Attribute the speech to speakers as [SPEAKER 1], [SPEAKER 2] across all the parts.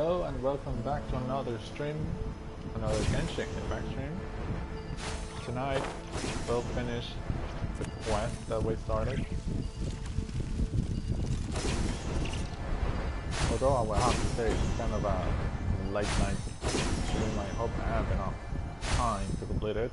[SPEAKER 1] Hello and welcome back to another stream, another Genshing Impact stream. Tonight we'll finish the quest that we started. Although I will have to say it's kind of a late night stream, I hope I have enough time to complete it.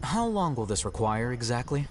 [SPEAKER 2] How long will this require exactly?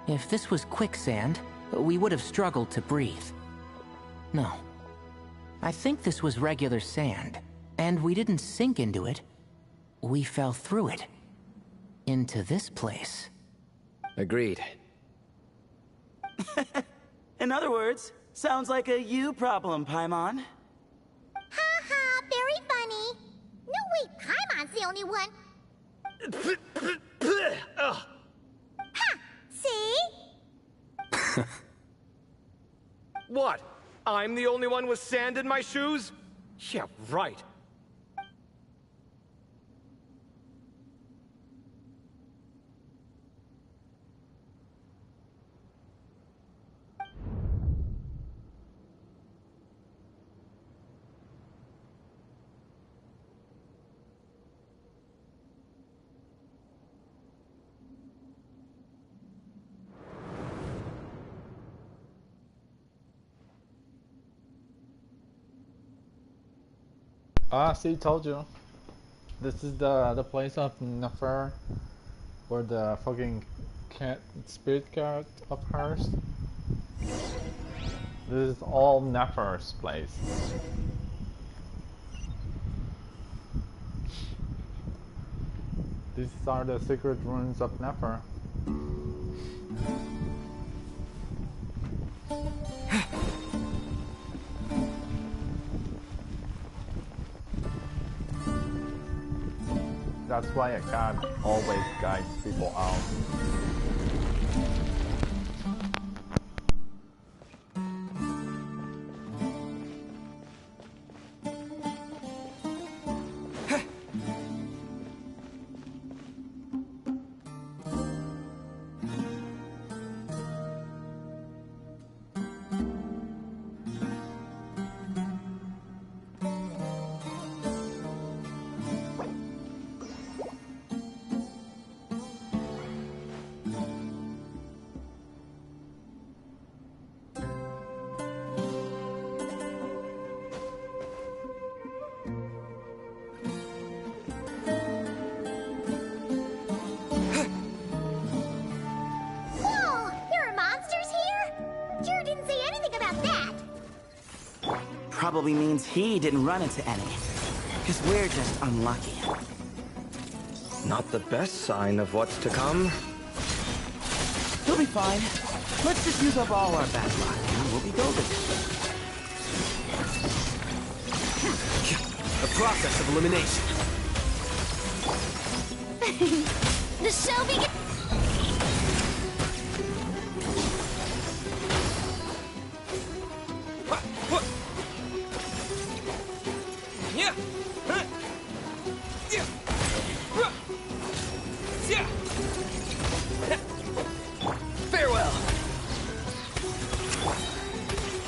[SPEAKER 3] If this was quicksand, we would have struggled to breathe. No. I think this was regular sand, and we didn't sink into it. We fell through it. Into this place.
[SPEAKER 4] Agreed.
[SPEAKER 5] In other words, sounds like a you problem, Paimon.
[SPEAKER 6] Ha, very funny. No, wait, Paimon's the only one. Ha! See?
[SPEAKER 4] What? I'm the only one with sand in my shoes? Yeah, right.
[SPEAKER 1] Ah, see, told you. This is the place of Nefer, where the fucking cat spirit cat of hers. This is all Nefer's place. These are the secret ruins of Nefer. That's why a cat always guides people out.
[SPEAKER 5] probably means he didn't run into any. Because we're just unlucky.
[SPEAKER 4] Not the best sign of what's to come.
[SPEAKER 5] He'll be fine. Let's just use up all our bad luck, and we'll be golden.
[SPEAKER 7] The process of elimination.
[SPEAKER 6] The show begins.
[SPEAKER 7] Farewell.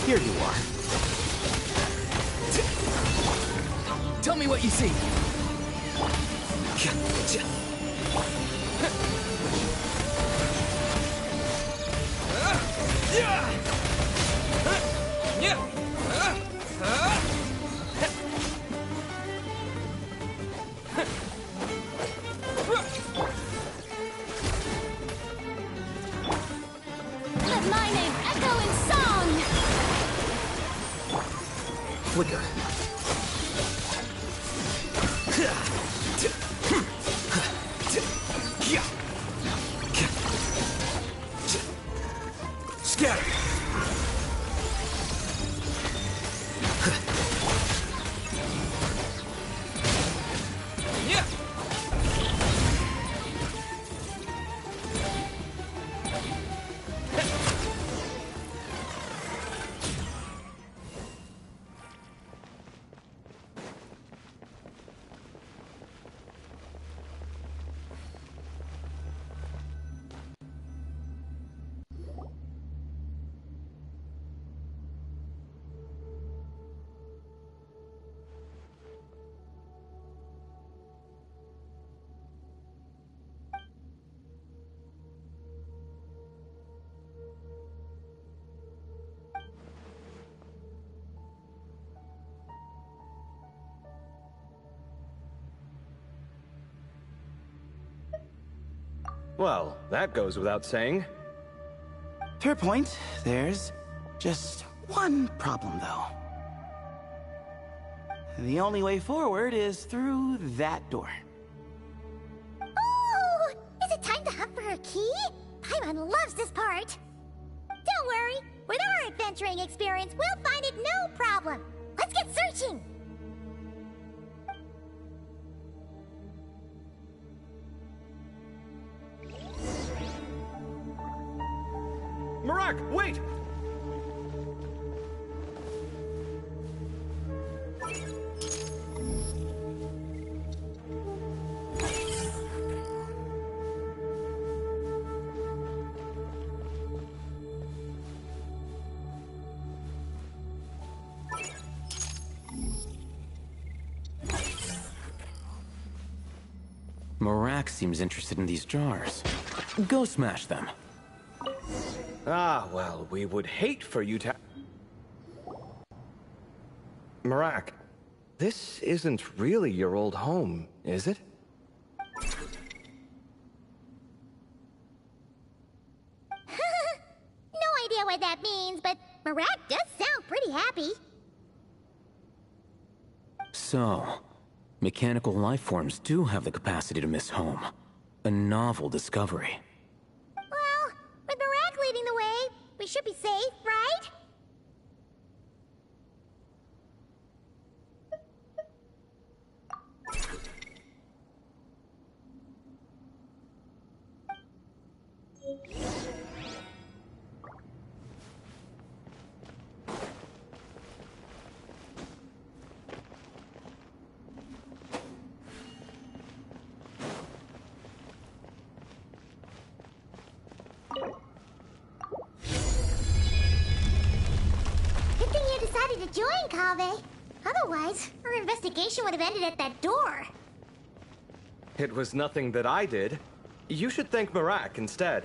[SPEAKER 5] Here you are.
[SPEAKER 7] Tell me what you see.
[SPEAKER 6] Let my name echo in song.
[SPEAKER 7] Flicker. Scatter.
[SPEAKER 4] Well, that goes without saying.
[SPEAKER 5] Fair point. There's just one problem, though. The only way forward is through that door.
[SPEAKER 6] Ooh! Is it time to hunt for her key? Paimon loves this part. Don't worry. With our adventuring experience, we'll find it no problem. Let's get searching.
[SPEAKER 4] Marak, wait!
[SPEAKER 2] Marak seems interested in these jars. Go smash them.
[SPEAKER 4] Ah, well, we would hate for you to... Marak, this isn't really your old home, is it?
[SPEAKER 6] No idea what that means, but Marak does sound pretty happy.
[SPEAKER 2] So, mechanical life forms do have the capacity to miss home. A novel discovery.
[SPEAKER 6] Well, with Marak leading the way, we should be safe, right? Good thing you decided to join, Kaveh. Otherwise, our investigation would have ended at that door.
[SPEAKER 4] It was nothing that I did. You should thank Marak instead.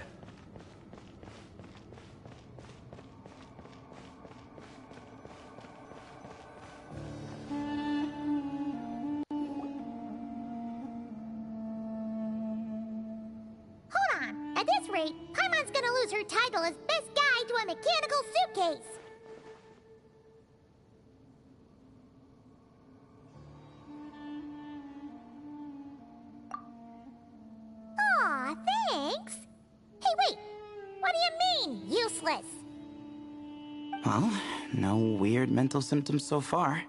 [SPEAKER 6] Hold on. At this rate, Paimon's gonna lose her title as best guide to a mechanical suitcase. useless.
[SPEAKER 5] Well, no weird mental symptoms so far.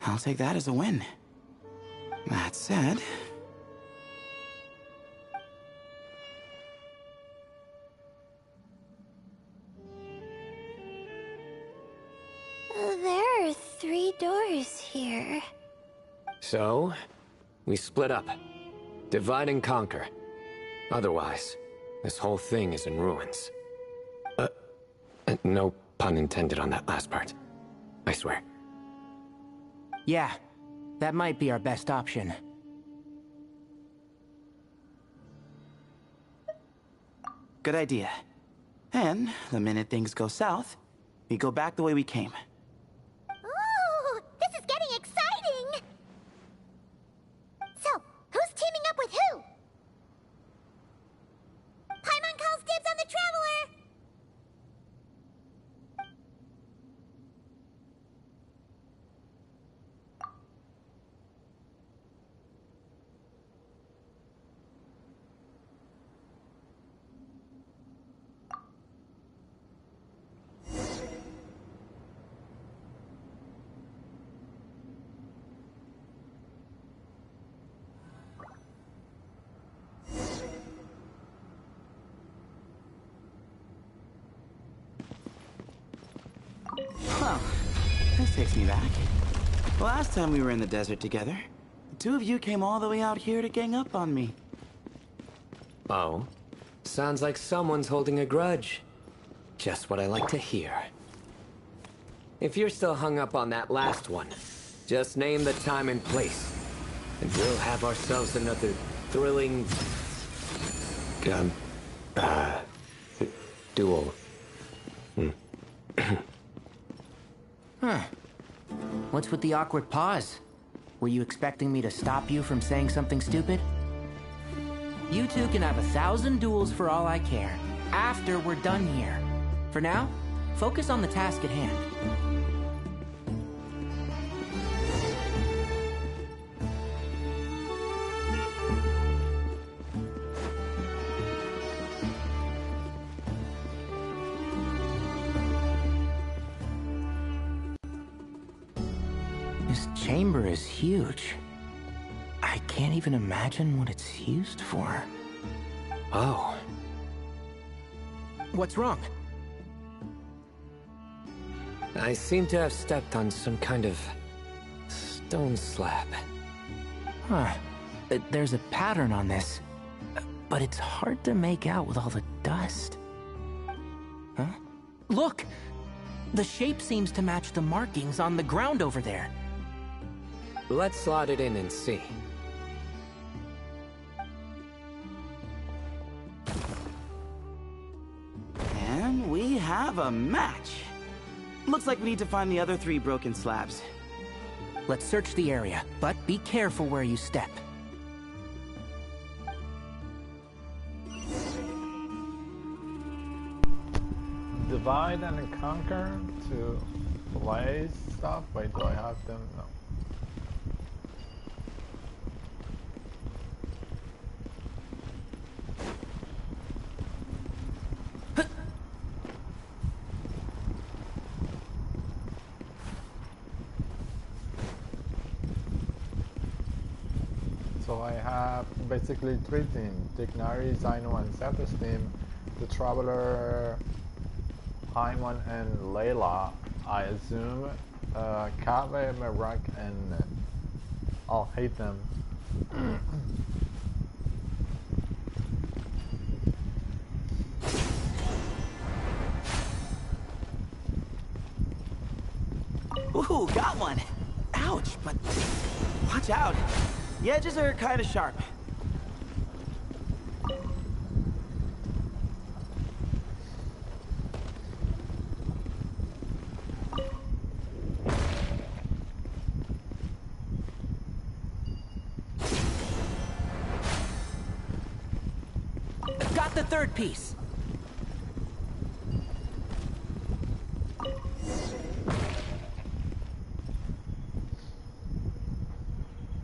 [SPEAKER 5] I'll take that as a win. That said...
[SPEAKER 6] There are 3 doors here.
[SPEAKER 4] So, we split up. Divide and conquer. Otherwise, this whole thing is in ruins. No pun intended on that last part. I swear.
[SPEAKER 3] Yeah, that might be our best option.
[SPEAKER 5] Good idea. And the minute things go south, we go back the way we came.
[SPEAKER 6] Ooh, this is getting exciting! So, who's teaming up with who? Paimon calls dibs on the Traveler!
[SPEAKER 5] Well, this takes me back. Last time we were in the desert together, the 2 of you came all the way out here to gang up on me.
[SPEAKER 4] Oh? Sounds like someone's holding a grudge. Just what I like to hear. If you're still hung up on that last one, just name the time and place. And we'll have ourselves another thrilling... duel.
[SPEAKER 3] Huh. What's with the awkward pause? Were you expecting me to stop you from saying something stupid? You two can have 1,000 duels for all I care, after we're done here. For now, focus on the task at hand. This chamber is huge. I can't even imagine what it's used for.
[SPEAKER 4] Oh.
[SPEAKER 3] What's wrong?
[SPEAKER 4] I seem to have stepped on some kind of... stone slab.
[SPEAKER 3] Huh. There's a pattern on this, but it's hard to make out with all the dust. Huh? Look! The shape seems to match the markings on the ground over there.
[SPEAKER 4] Let's slot it in and see.
[SPEAKER 5] And we have a match. Looks like we need to find the other 3 broken slabs.
[SPEAKER 3] Let's search the area, but be careful where you step.
[SPEAKER 1] Divide and conquer to place stuff. Wait, do I have them? No. So I have basically 3 teams: Dignari, Zyno, and Self-Esteem. The Traveler, Paimon, and Layla, I assume. Kave, Merak, and I'll hate them.
[SPEAKER 5] Ooh, got one! Ouch, but watch out. The edges are kind of sharp.
[SPEAKER 3] Got the 3rd piece.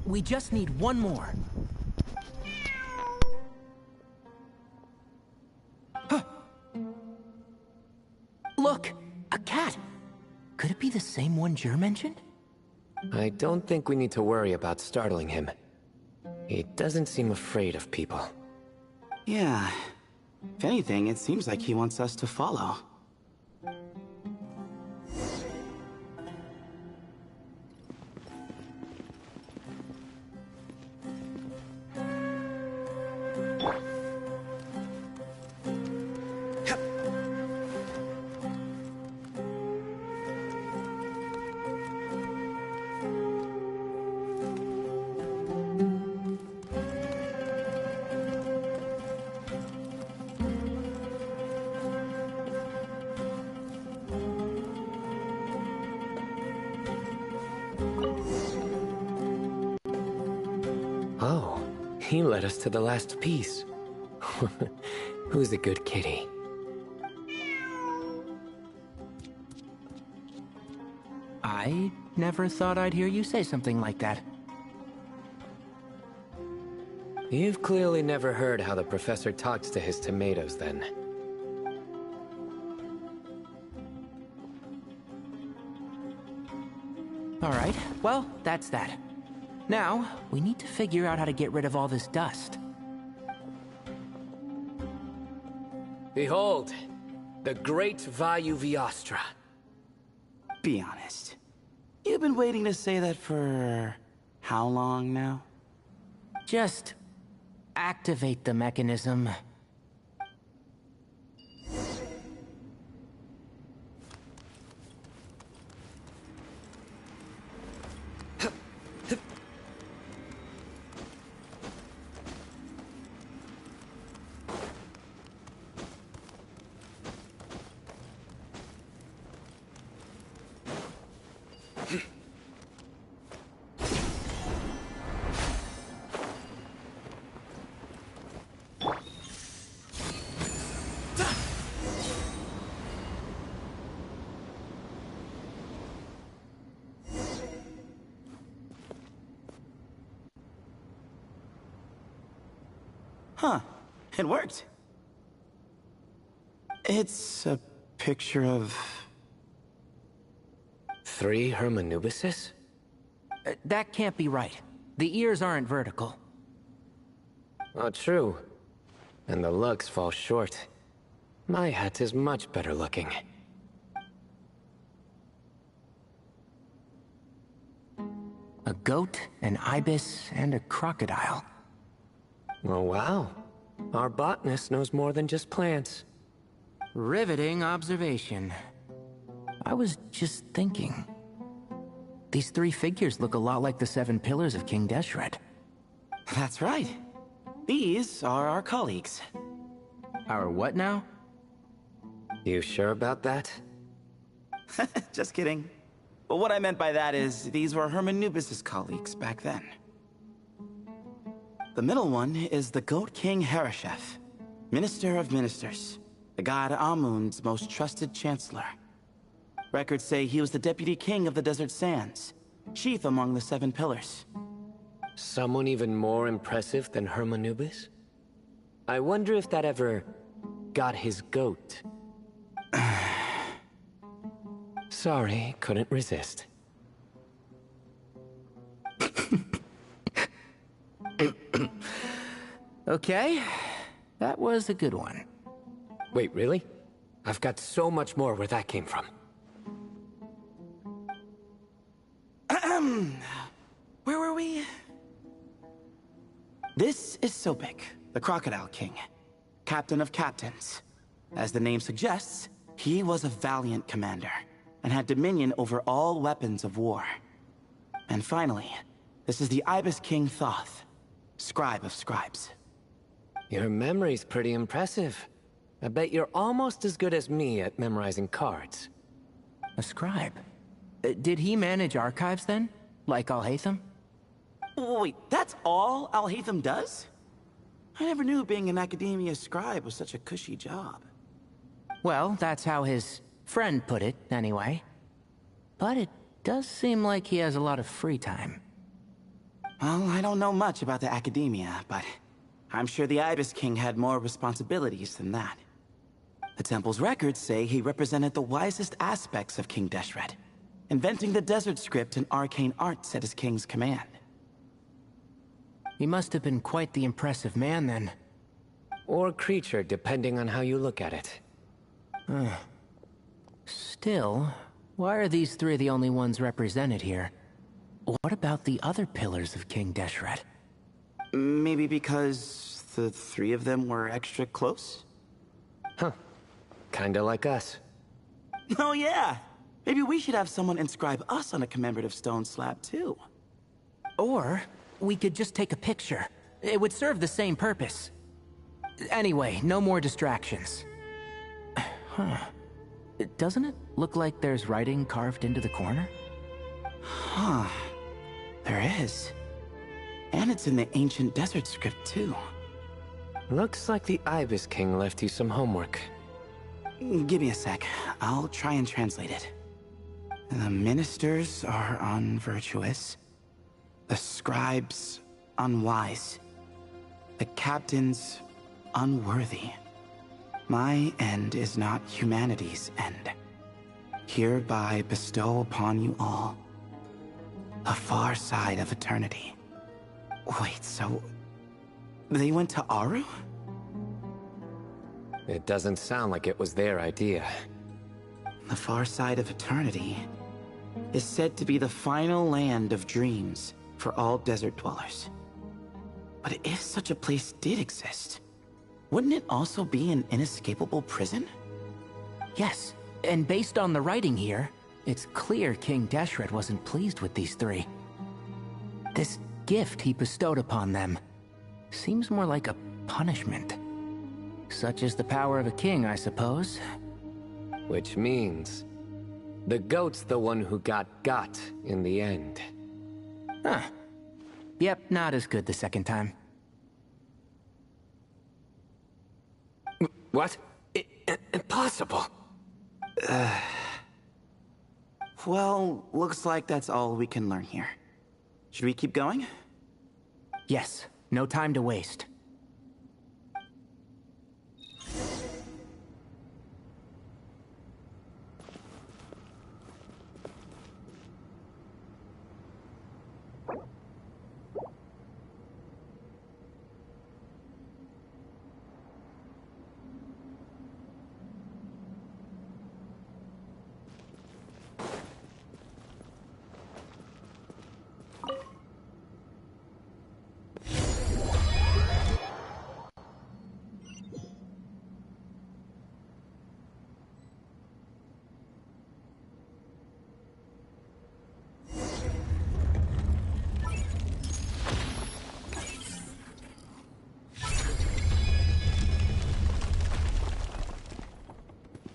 [SPEAKER 3] We just need one more. Could it be the same one Jer mentioned?
[SPEAKER 4] I don't think we need to worry about startling him. He doesn't seem afraid of people.
[SPEAKER 5] Yeah. If anything, it seems like he wants us to follow.
[SPEAKER 4] Oh, he led us to the last piece. Who's a good kitty?
[SPEAKER 3] I never thought I'd hear you say something like that.
[SPEAKER 4] You've clearly never heard how the professor talks to his tomatoes, then.
[SPEAKER 3] All right, well, that's that. Now, we need to figure out how to get rid of all this dust.
[SPEAKER 4] Behold, the great Vayu Viastra.
[SPEAKER 5] Be honest. You've been waiting to say that for... how long now?
[SPEAKER 3] Just activate the mechanism.
[SPEAKER 5] Huh. It worked. It's a picture of...
[SPEAKER 4] 3 Hermanubises?
[SPEAKER 3] That can't be right. The ears aren't vertical.
[SPEAKER 4] Oh, true. And the lugs fall short. My hat is much better looking.
[SPEAKER 3] A goat, an ibis, and a crocodile.
[SPEAKER 4] Oh, wow. Our botanist knows more than just plants.
[SPEAKER 3] Riveting observation. I was just thinking. These 3 figures look a lot like the 7 pillars of King Deshret.
[SPEAKER 5] That's right. These are our colleagues.
[SPEAKER 3] Our what now?
[SPEAKER 4] You sure about that?
[SPEAKER 5] Just kidding. But what I meant by that is, these were Hermanubis' colleagues back then. The middle one is the Goat King Hereshef, Minister of Ministers, the god Amun's most trusted chancellor. Records say he was the deputy king of the Desert Sands, chief among the 7 pillars.
[SPEAKER 4] Someone even more impressive than Hermanubis? I wonder if that ever got his goat. Sorry, couldn't resist.
[SPEAKER 3] Okay, that was a good one.
[SPEAKER 4] Wait, really? I've got so much more where that came from.
[SPEAKER 5] Where were we? This is Sobek, the Crocodile King, Captain of Captains. As the name suggests, he was a valiant commander, and had dominion over all weapons of war. And finally, this is the Ibis King Thoth, Scribe of Scribes.
[SPEAKER 4] Your memory's pretty impressive. I bet you're almost as good as me at memorizing cards.
[SPEAKER 3] A scribe. Did he manage archives then? Like Alhaitham?
[SPEAKER 5] Wait, that's all Alhaitham does? I never knew being an academia scribe was such a cushy job.
[SPEAKER 3] Well, that's how his friend put it, anyway. But it does seem like he has a lot of free time.
[SPEAKER 5] Well, I don't know much about the academia, but I'm sure the Ibis King had more responsibilities than that. The temple's records say he represented the wisest aspects of King Deshret, inventing the desert script and arcane arts at his king's command.
[SPEAKER 3] He must have been quite the impressive man, then.
[SPEAKER 4] Or creature, depending on how you look at it.
[SPEAKER 3] Still, why are these three the only ones represented here? What about the other pillars of King Deshret?
[SPEAKER 5] Maybe because the three of them were extra close?
[SPEAKER 4] Huh. Kinda like us.
[SPEAKER 5] Oh yeah! Maybe we should have someone inscribe us on a commemorative stone slab, too.
[SPEAKER 3] Or, we could just take a picture. It would serve the same purpose. Anyway, no more distractions. Huh. Doesn't it look like there's writing carved into the corner?
[SPEAKER 5] Huh. There is. And it's in the ancient desert script, too.
[SPEAKER 4] Looks like the Ibis King left you some homework.
[SPEAKER 5] Give me a sec. I'll try and translate it. The ministers are unvirtuous. The scribes unwise. The captains unworthy. My end is not humanity's end. Hereby bestow upon you all a far side of eternity. Wait, so they went to Aru?
[SPEAKER 4] It doesn't sound like it was their idea.
[SPEAKER 5] The far side of eternity is said to be the final land of dreams for all desert dwellers. But if such a place did exist, wouldn't it also be an inescapable prison?
[SPEAKER 3] Yes, and based on the writing here, it's clear King Deshret wasn't pleased with these three. This gift he bestowed upon them seems more like a punishment. Such is the power of a king, I suppose.
[SPEAKER 4] Which means the goat's the one who got in the end.
[SPEAKER 3] Huh. Yep, not as good the second time.
[SPEAKER 4] What? Impossible.
[SPEAKER 5] Well, looks like that's all we can learn here. Should we keep going?
[SPEAKER 3] Yes, no time to waste.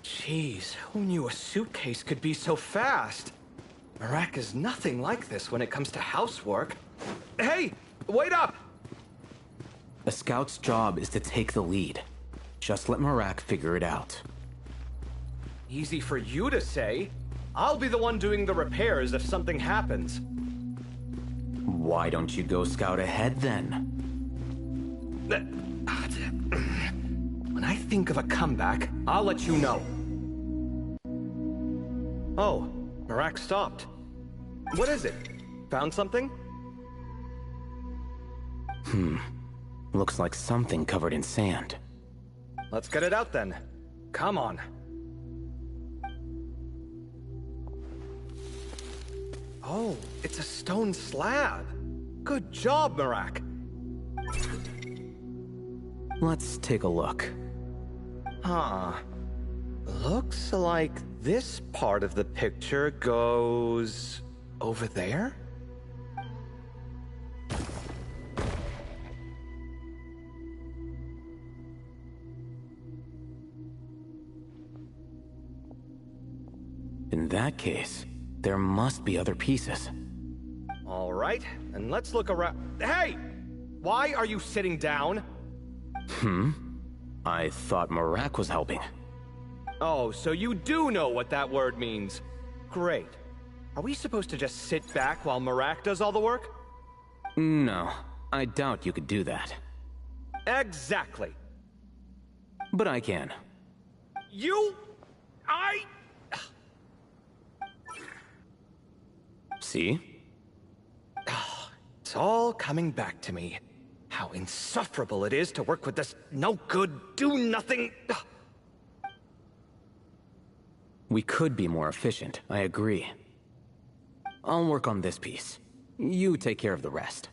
[SPEAKER 8] Jeez, who knew a suitcase could be so fast? Marak is nothing like this when it comes to housework. Hey, wait up!
[SPEAKER 2] A scout's job is to take the lead. Just let Marak figure it out.
[SPEAKER 8] Easy for you to say. I'll be the one doing the repairs if something happens.
[SPEAKER 2] Why don't you go scout ahead then?
[SPEAKER 8] When I think of a comeback, I'll let you know. Oh, Marak stopped. What is it? Found something?
[SPEAKER 2] Looks like something covered in sand.
[SPEAKER 8] Let's get it out then. Come on. Oh, it's a stone slab. Good job, Marak.
[SPEAKER 2] Let's take a look.
[SPEAKER 8] Huh. Looks like this part of the picture goes over there?
[SPEAKER 2] In that case, there must be other pieces.
[SPEAKER 8] All right, and let's look around. Hey! Why are you sitting down?
[SPEAKER 2] I thought Marak was helping.
[SPEAKER 8] Oh, so you do know what that word means. Great. Are we supposed to just sit back while Marak does all the work?
[SPEAKER 2] No, I doubt you could do that.
[SPEAKER 8] Exactly.
[SPEAKER 2] But I can. See?
[SPEAKER 8] It's all coming back to me. How insufferable it is to work with this no-good, do-nothing...
[SPEAKER 2] We could be more efficient, I agree. I'll work on this piece. You take care of the rest.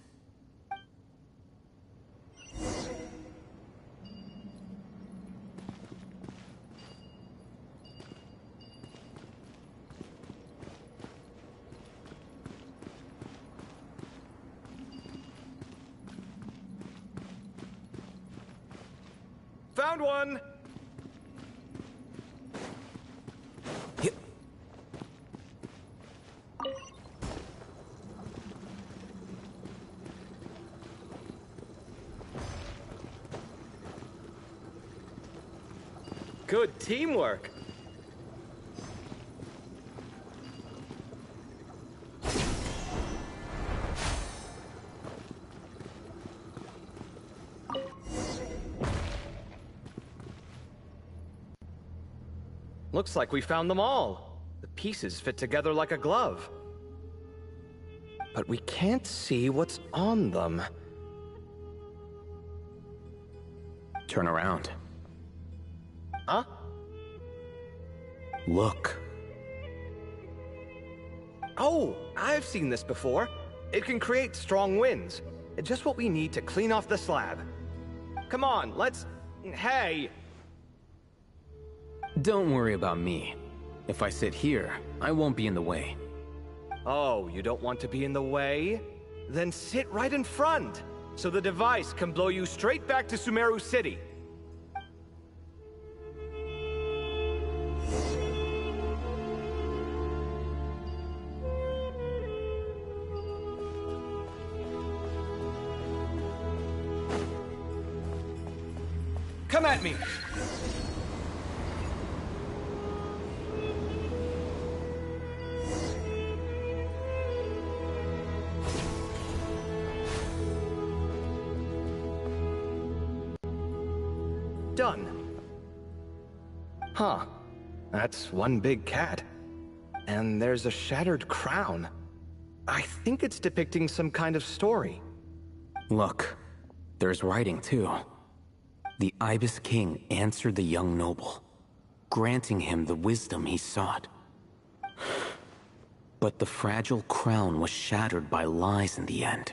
[SPEAKER 8] Found one! Good teamwork. Looks like we found them all. The pieces fit together like a glove. But we can't see what's on them.
[SPEAKER 2] Turn around.
[SPEAKER 8] Huh?
[SPEAKER 2] Look.
[SPEAKER 8] Oh, I've seen this before. It can create strong winds. Just what we need to clean off the slab. Come on, let's... Hey!
[SPEAKER 2] Don't worry about me. If I sit here, I won't be in the way.
[SPEAKER 8] Oh, you don't want to be in the way? Then sit right in front, so the device can blow you straight back to Sumeru City. Come at me! Done. Huh. That's one big cat. And there's a shattered crown. I think it's depicting some kind of story.
[SPEAKER 2] Look, there's writing too. The Ibis King answered the young noble, granting him the wisdom he sought. But the fragile crown was shattered by lies in the end.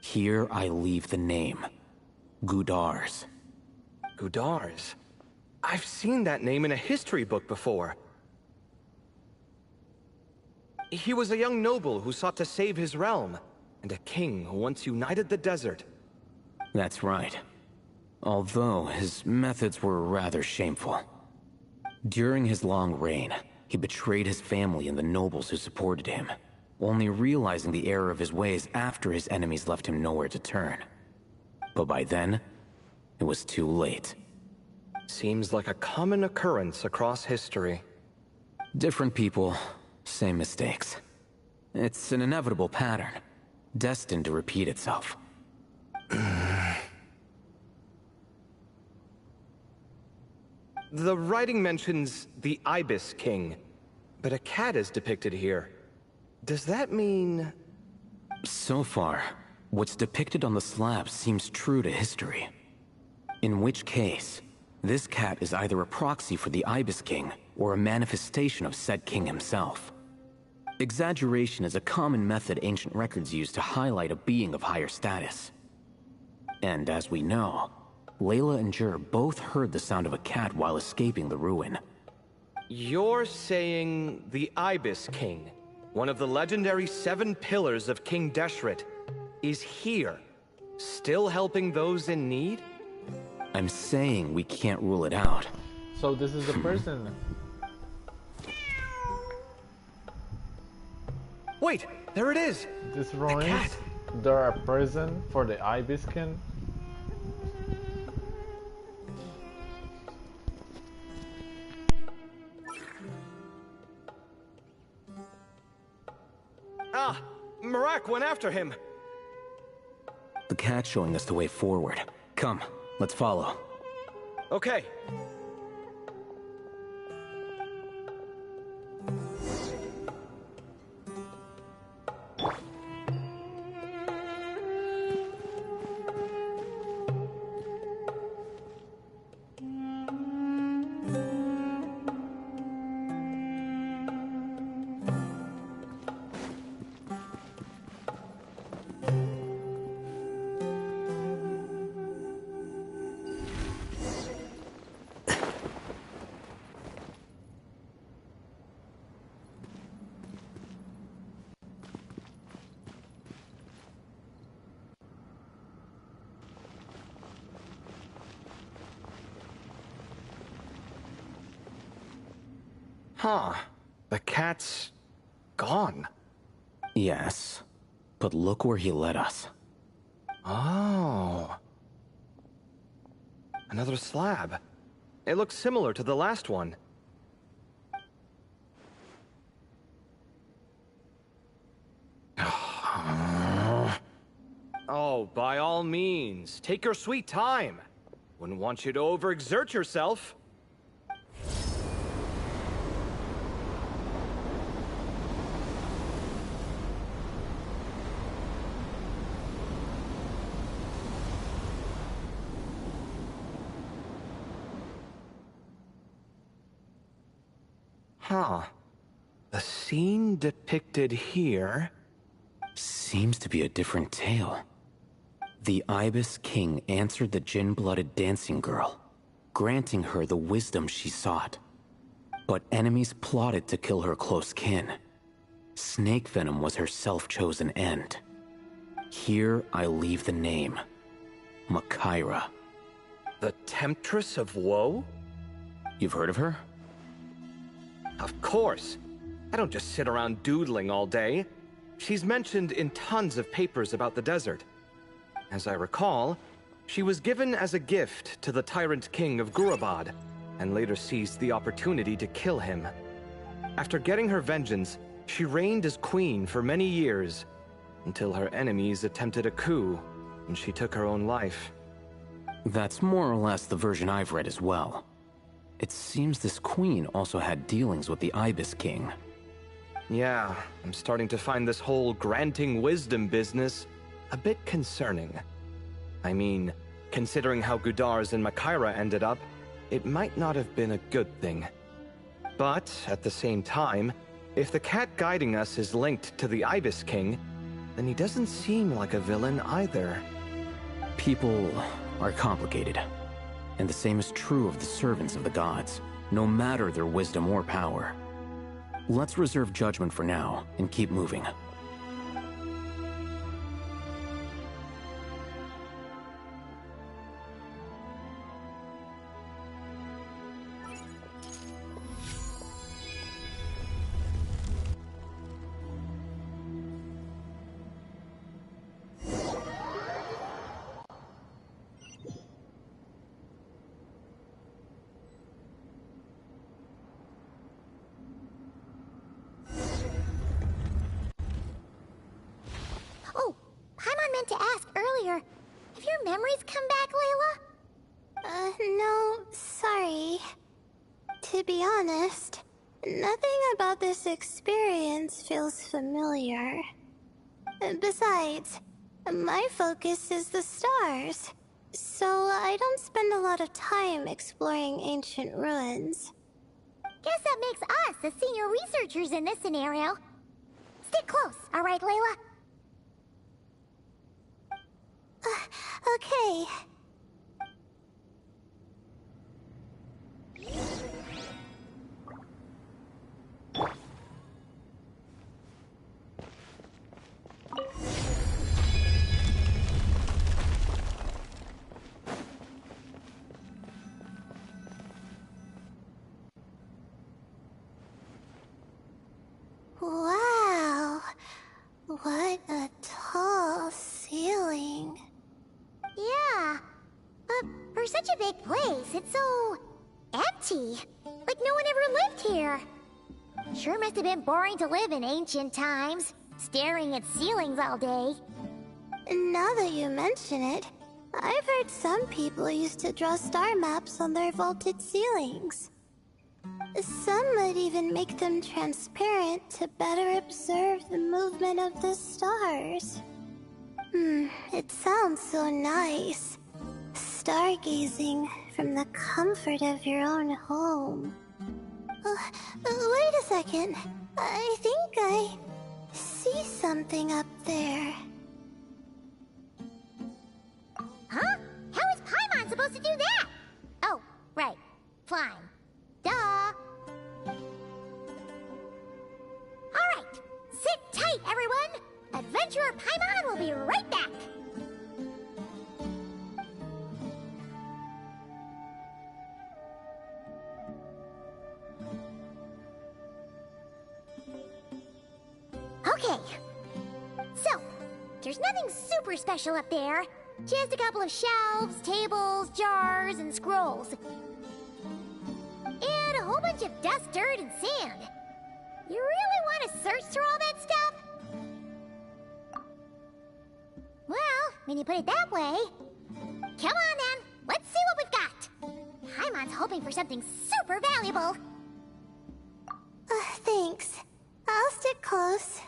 [SPEAKER 2] Here I leave the name, Gudar's.
[SPEAKER 8] Gudar's. I've seen that name in a history book before. He was a young noble who sought to save his realm, and a king who once united the desert.
[SPEAKER 2] That's right. Although his methods were rather shameful. During his long reign, he betrayed his family and the nobles who supported him, only realizing the error of his ways after his enemies left him nowhere to turn. But by then, it was too late.
[SPEAKER 8] Seems like a common occurrence across history.
[SPEAKER 2] Different people, same mistakes. It's an inevitable pattern, destined to repeat itself.
[SPEAKER 8] The writing mentions the Ibis King, but a cat is depicted here. Does that mean...
[SPEAKER 2] So far, what's depicted on the slab seems true to history. In which case, this cat is either a proxy for the Ibis King, or a manifestation of said king himself. Exaggeration is a common method ancient records use to highlight a being of higher status. And as we know, Layla and Jur both heard the sound of a cat while escaping the ruin.
[SPEAKER 8] You're saying the Ibis King, one of the legendary 7 pillars of King Deshret, is here, still helping those in need?
[SPEAKER 2] I'm saying we can't rule it out.
[SPEAKER 1] So this is the person.
[SPEAKER 8] Wait, there it is!
[SPEAKER 1] This ruins.
[SPEAKER 8] cat.
[SPEAKER 1] They're a prison for the Ibiskin.
[SPEAKER 8] Ah, Marak went after him.
[SPEAKER 2] The cat's showing us the way forward. Come, let's follow.
[SPEAKER 8] Okay. Huh. The cat's gone.
[SPEAKER 2] Yes, but look where he led us.
[SPEAKER 8] Oh. Another slab. It looks similar to the last one. Oh, by all means, take your sweet time. Wouldn't want you to overexert yourself. Huh. The scene depicted here...
[SPEAKER 2] Seems to be a different tale. The Ibis King answered the gin-blooded dancing girl, granting her the wisdom she sought. But enemies plotted to kill her close kin. Snake venom was her self-chosen end. Here I leave the name. Makaira.
[SPEAKER 8] The Temptress of Woe?
[SPEAKER 2] You've heard of her?
[SPEAKER 8] Of course. I don't just sit around doodling all day. She's mentioned in tons of papers about the desert. As I recall, she was given as a gift to the tyrant king of Gurabad, and later seized the opportunity to kill him. After getting her vengeance, she reigned as queen for many years, until her enemies attempted a coup, and she took her own life.
[SPEAKER 2] That's more or less the version I've read as well. It seems this queen also had dealings with the Ibis King.
[SPEAKER 8] Yeah, I'm starting to find this whole granting wisdom business a bit concerning. I mean, considering how Gudars and Makaira ended up, it might not have been a good thing. But, at the same time, if the cat guiding us is linked to the Ibis King, then he doesn't seem like a villain either.
[SPEAKER 2] People are complicated. And the same is true of the servants of the gods, no matter their wisdom or power. Let's reserve judgment for now, and keep moving.
[SPEAKER 6] Oh, Paimon meant to ask earlier. Have your memories come back, Layla?
[SPEAKER 9] No, sorry. To be honest, nothing about this experience feels familiar. Besides, my focus is the stars, so I don't spend a lot of time exploring ancient ruins.
[SPEAKER 6] Guess that makes us the senior researchers in this scenario. Stick close, alright, Layla?
[SPEAKER 9] Okay. Wow. What a tall ceiling.
[SPEAKER 6] Yeah. But for such a big place, it's so... empty. Like no one ever lived here. Sure must have been boring to live in ancient times, staring at ceilings all day.
[SPEAKER 9] Now that you mention it, I've heard some people used to draw star maps on their vaulted ceilings. Some might even make them transparent to better observe the movement of the stars. It sounds so nice. Stargazing from the comfort of your own home. Wait a second. I think I see something up there.
[SPEAKER 6] Huh? How is Paimon supposed to do that? Oh, right. Flying. Duh. Alright. Sit tight, everyone. Adventurer Paimon will be right back. Okay. So, there's nothing super special up there. Just a couple of shelves, tables, jars, and scrolls. And a whole bunch of dust, dirt, and sand. You really want to search through all that stuff? Well, when you put it that way... Come on then, let's see what we've got. Paimon's hoping for something super valuable.
[SPEAKER 9] Thanks. I'll stick close.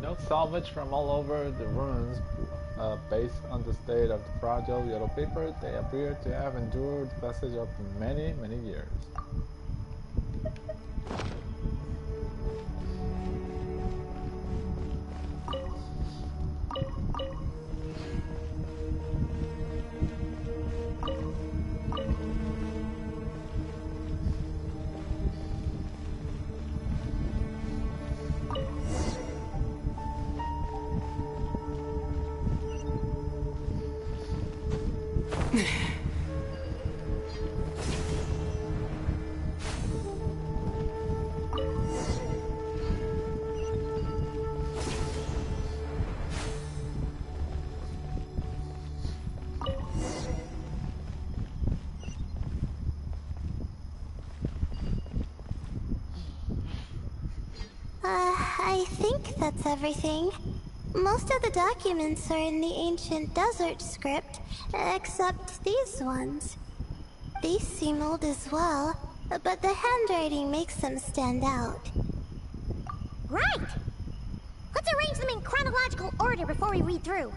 [SPEAKER 1] Notes salvaged from all over the ruins, based on the state of the fragile yellow paper, they appear to have endured the passage of many, many years.
[SPEAKER 9] I think that's everything. Most of the documents are in the ancient desert script, except these ones. These seem old as well, but the handwriting makes them stand out.
[SPEAKER 6] Right! Let's arrange them in chronological order before we read through.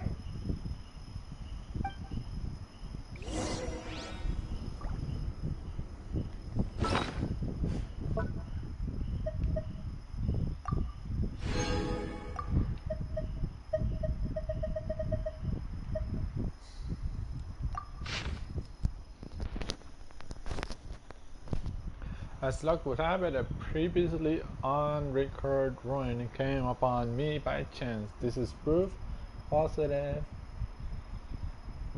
[SPEAKER 1] As luck would have it, a previously unrecorded ruin came upon me by chance. This is proof positive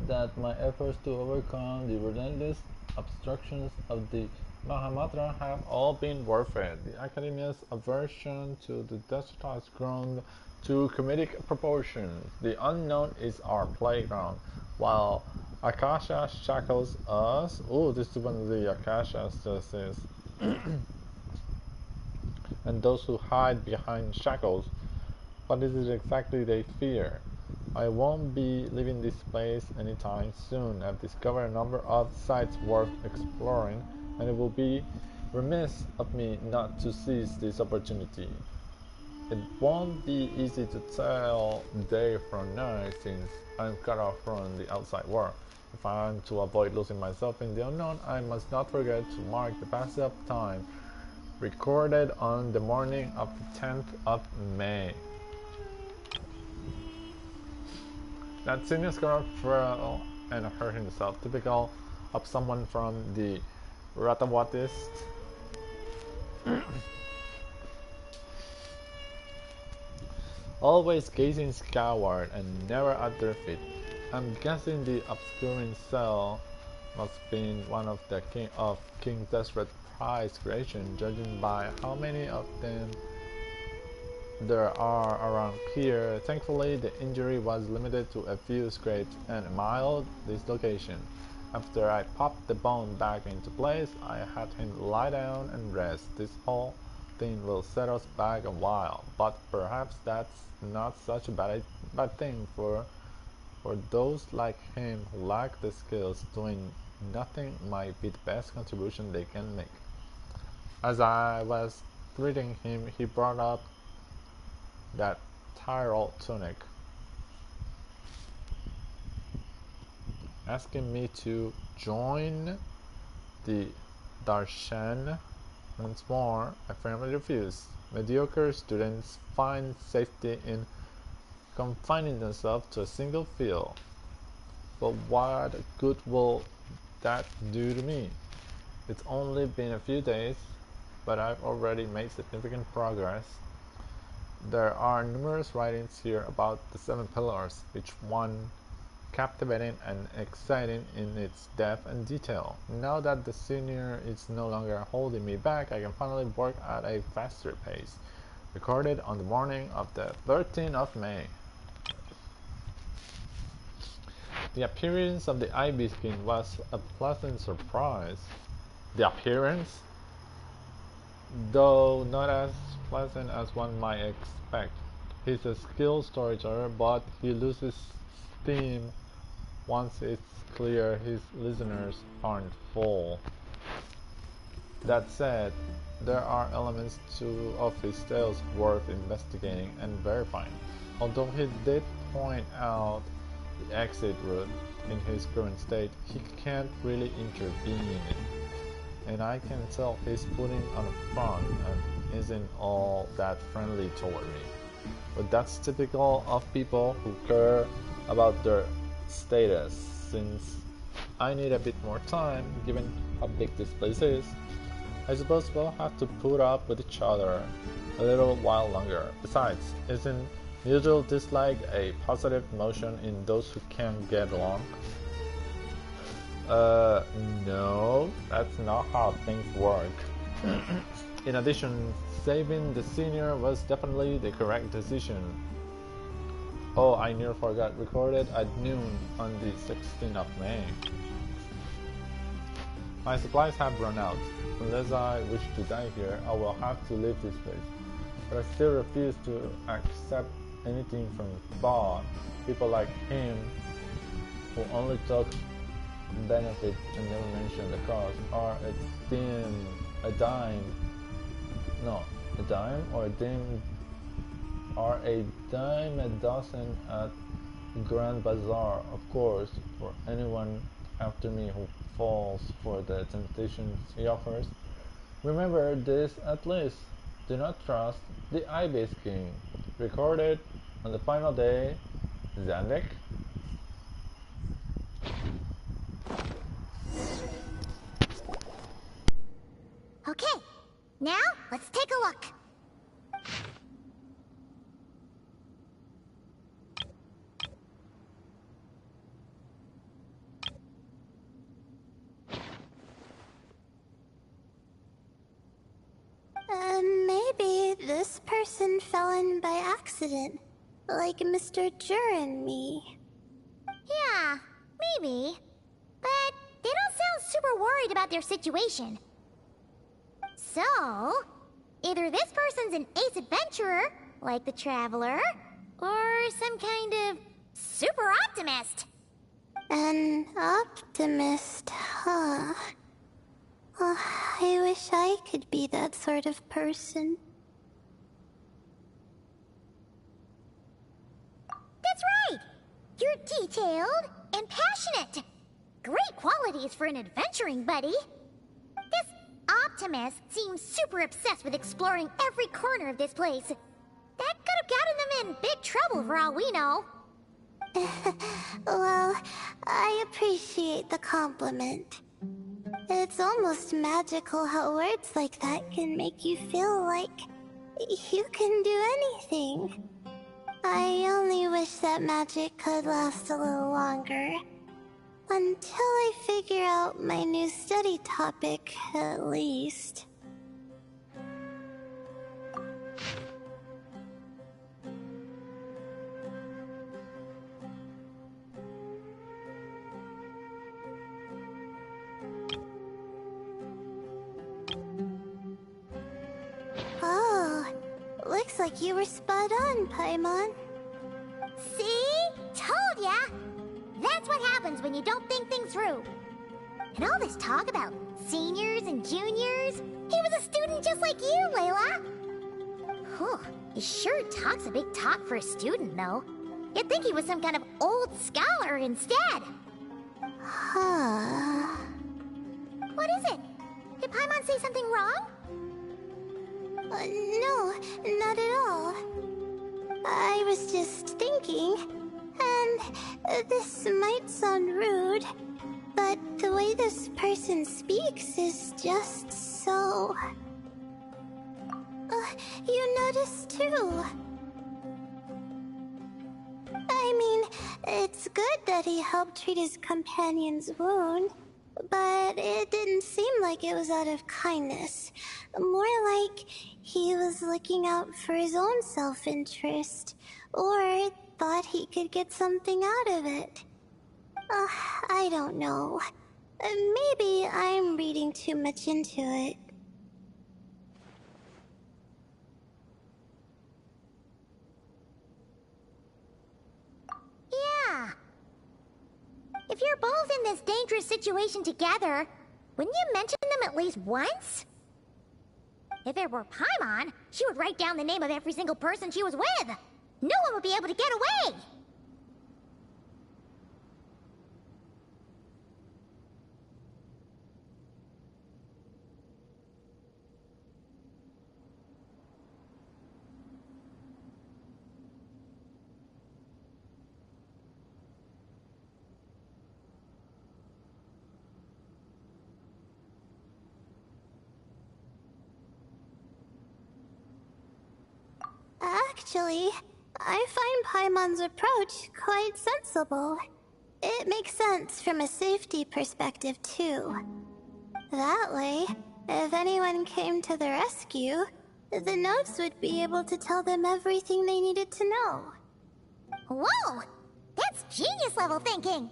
[SPEAKER 1] that my efforts to overcome the relentless obstructions of the Mahamudra have all been worth it. The Academia's aversion to the desert has grown to comedic proportions. The unknown is our playground, while Akasha shackles us. Oh, this is one of the Akashas just is. And those who hide behind shackles, what is it exactly they fear? I won't be leaving this place anytime soon. I've discovered a number of sites worth exploring, and it will be remiss of me not to seize this opportunity. It won't be easy to tell day from night since I'm cut off from the outside world. If I am to avoid losing myself in the unknown, I must not forget to mark the passage of time recorded on the morning of the 10th of May. That senior scholar fell and hurt himself, typical of someone from the Ratawatist. Always gazing skyward and never at their feet. I'm guessing the obscuring cell must have been one of the King Deseret Prize creation, judging by how many of them there are around here. Thankfully, the injury was limited to a few scrapes and a mild dislocation. After I popped the bone back into place, I had him lie down and rest. This whole thing will set us back a while, but perhaps that's not such a bad thing for those like him who lack the skills. Doing nothing might be the best contribution they can make. As I was greeting him, he brought up that Tyrol tunic, asking me to join the Darshan. Once more, I firmly refused. Mediocre students find safety in confining themselves to a single field. But what good will that do to me? It's only been a few days, but I've already made significant progress. There are numerous writings here about the 7 pillars, each one captivating and exciting in its depth and detail. Now that the senior is no longer holding me back, I can finally work at a faster pace. Recorded on the morning of the 13th of May. The appearance of the Ivy Skin was a pleasant surprise. The appearance? Though not as pleasant as one might expect. He's a skilled storyteller, but he loses steam once it's clear his listeners aren't full. That said, there are elements of his tales worth investigating and verifying. Although he did point out the exit route in his current state, he can't really intervene in it. And I can tell he's putting on a front and isn't all that friendly toward me. But that's typical of people who care about their status. Since I need a bit more time, given how big this place is, I suppose we'll have to put up with each other a little while longer. Besides, isn't mutual dislike a positive emotion in those who can't get along? No, that's not how things work. In addition, saving the senior was definitely the correct decision. Oh, I nearly forgot. Recorded at noon on the 16th of May. My supplies have run out. Unless I wish to die here, I will have to leave this place. But I still refuse to accept anything from Bob. People like him, who only talk benefits and never mention the cost, are a dime a dozen at Grand Bazaar, of course, for anyone after me who falls for the temptations he offers. Remember this at least. Do not trust the Ibis King. Recorded on the final day, Zandek.
[SPEAKER 6] Okay, now let's take a look.
[SPEAKER 9] Maybe this person fell in by accident, like Mr. Jur and me.
[SPEAKER 6] Yeah, maybe. But they don't sound super worried about their situation. So, either this person's an ace adventurer, like the Traveler, or some kind of super optimist.
[SPEAKER 9] An optimist, huh? Oh, I wish I could be that sort of person.
[SPEAKER 6] That's right! You're detailed and passionate. Great qualities for an adventuring buddy. This Optimus seems super obsessed with exploring every corner of this place. That could have gotten them in big trouble for all we know.
[SPEAKER 9] Well, I appreciate the compliment. It's almost magical how words like that can make you feel like you can do anything. I only wish that magic could last a little longer. Until I figure out my new study topic, at least. Oh, looks like you were spot on, Paimon.
[SPEAKER 6] See? Told ya! That's what happens when you don't think things through. And all this talk about seniors and juniors, he was a student just like you, Layla. Whew, he sure talks a big talk for a student, though. You'd think he was some kind of old scholar instead.
[SPEAKER 9] Huh.
[SPEAKER 6] What is it? Did Paimon say something wrong?
[SPEAKER 9] No, not at all. I was just thinking, and this might sound rude, but the way this person speaks is just so... you noticed too. I mean, it's good that he helped treat his companion's wound, but it didn't seem like it was out of kindness. More like he was looking out for his own self-interest, or thought he could get something out of it. I don't know. Maybe I'm reading too much into it.
[SPEAKER 6] Yeah. If you're both in this dangerous situation together, wouldn't you mention them at least once? If it were Paimon, she would write down the name of every single person she was with. No one would be able to get away.
[SPEAKER 9] Actually, I find Paimon's approach quite sensible. It makes sense from a safety perspective, too. That way, if anyone came to the rescue, the notes would be able to tell them everything they needed to know.
[SPEAKER 6] Whoa! That's genius-level thinking!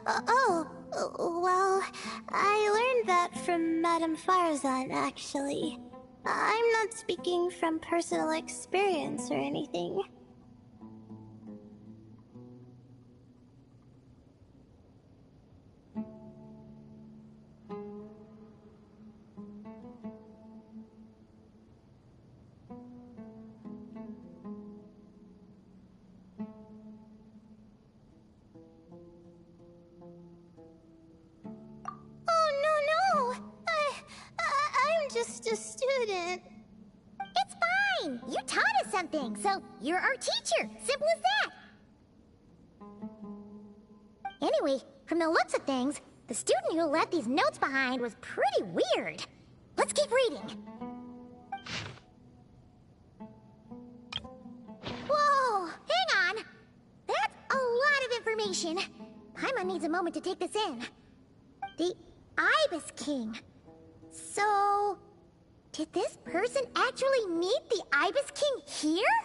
[SPEAKER 9] Well, I learned that from Madame Farazan, actually. I'm not speaking from personal experience or anything. Oh, no! I'm just a student.
[SPEAKER 6] It's fine! You taught us something, so you're our teacher. Simple as that. Anyway, from the looks of things, the student who left these notes behind was pretty weird. Let's keep reading. Whoa! Hang on! That's a lot of information. Paimon needs a moment to take this in. The Ibis King. So... did this person actually meet the Ibis King here?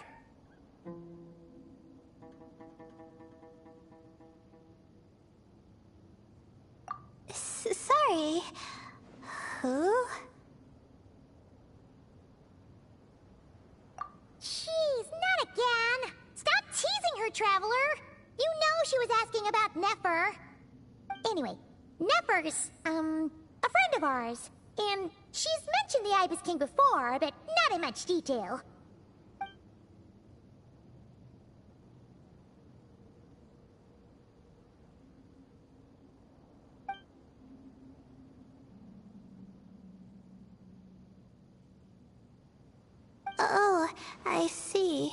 [SPEAKER 9] Sorry. Who?
[SPEAKER 6] Jeez, not again! Stop teasing her, Traveler! You know she was asking about Nefer. Anyway, Nefer's, a friend of ours. And she's mentioned the Ibis King before, but not in much detail.
[SPEAKER 9] Oh, I see.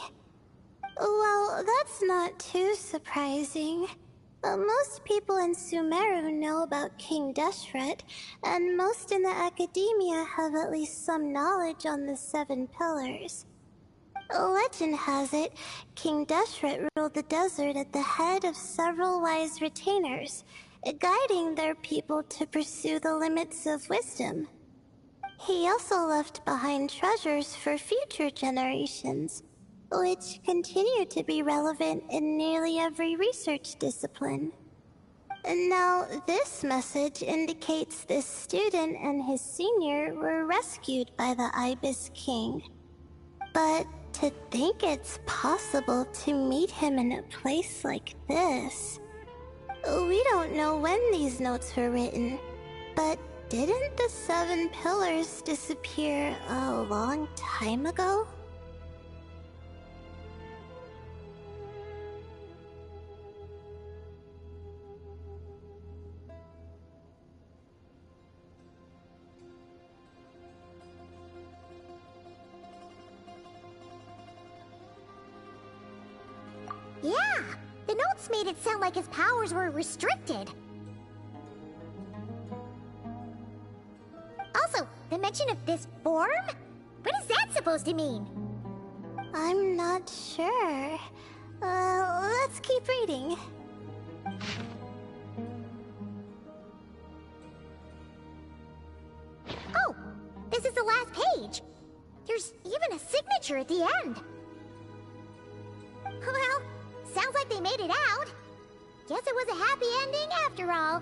[SPEAKER 9] Well, that's not too surprising. Most people in Sumeru know about King Deshret, and most in the academia have at least some knowledge on the Seven Pillars. Legend has it, King Deshret ruled the desert at the head of several wise retainers, guiding their people to pursue the limits of wisdom. He also left behind treasures for future generations, which continue to be relevant in nearly every research discipline. Now, this message indicates this student and his senior were rescued by the Ibis King. But to think it's possible to meet him in a place like this... We don't know when these notes were written, but didn't the Seven Pillars disappear a long time ago?
[SPEAKER 6] Yeah, the notes made it sound like his powers were restricted. Also, the mention of this form? What is that supposed to mean?
[SPEAKER 9] I'm not sure. Let's keep reading.
[SPEAKER 6] Oh, this is the last page. There's even a signature at the end. Well, sounds like they made it out. Guess it was a happy ending after all.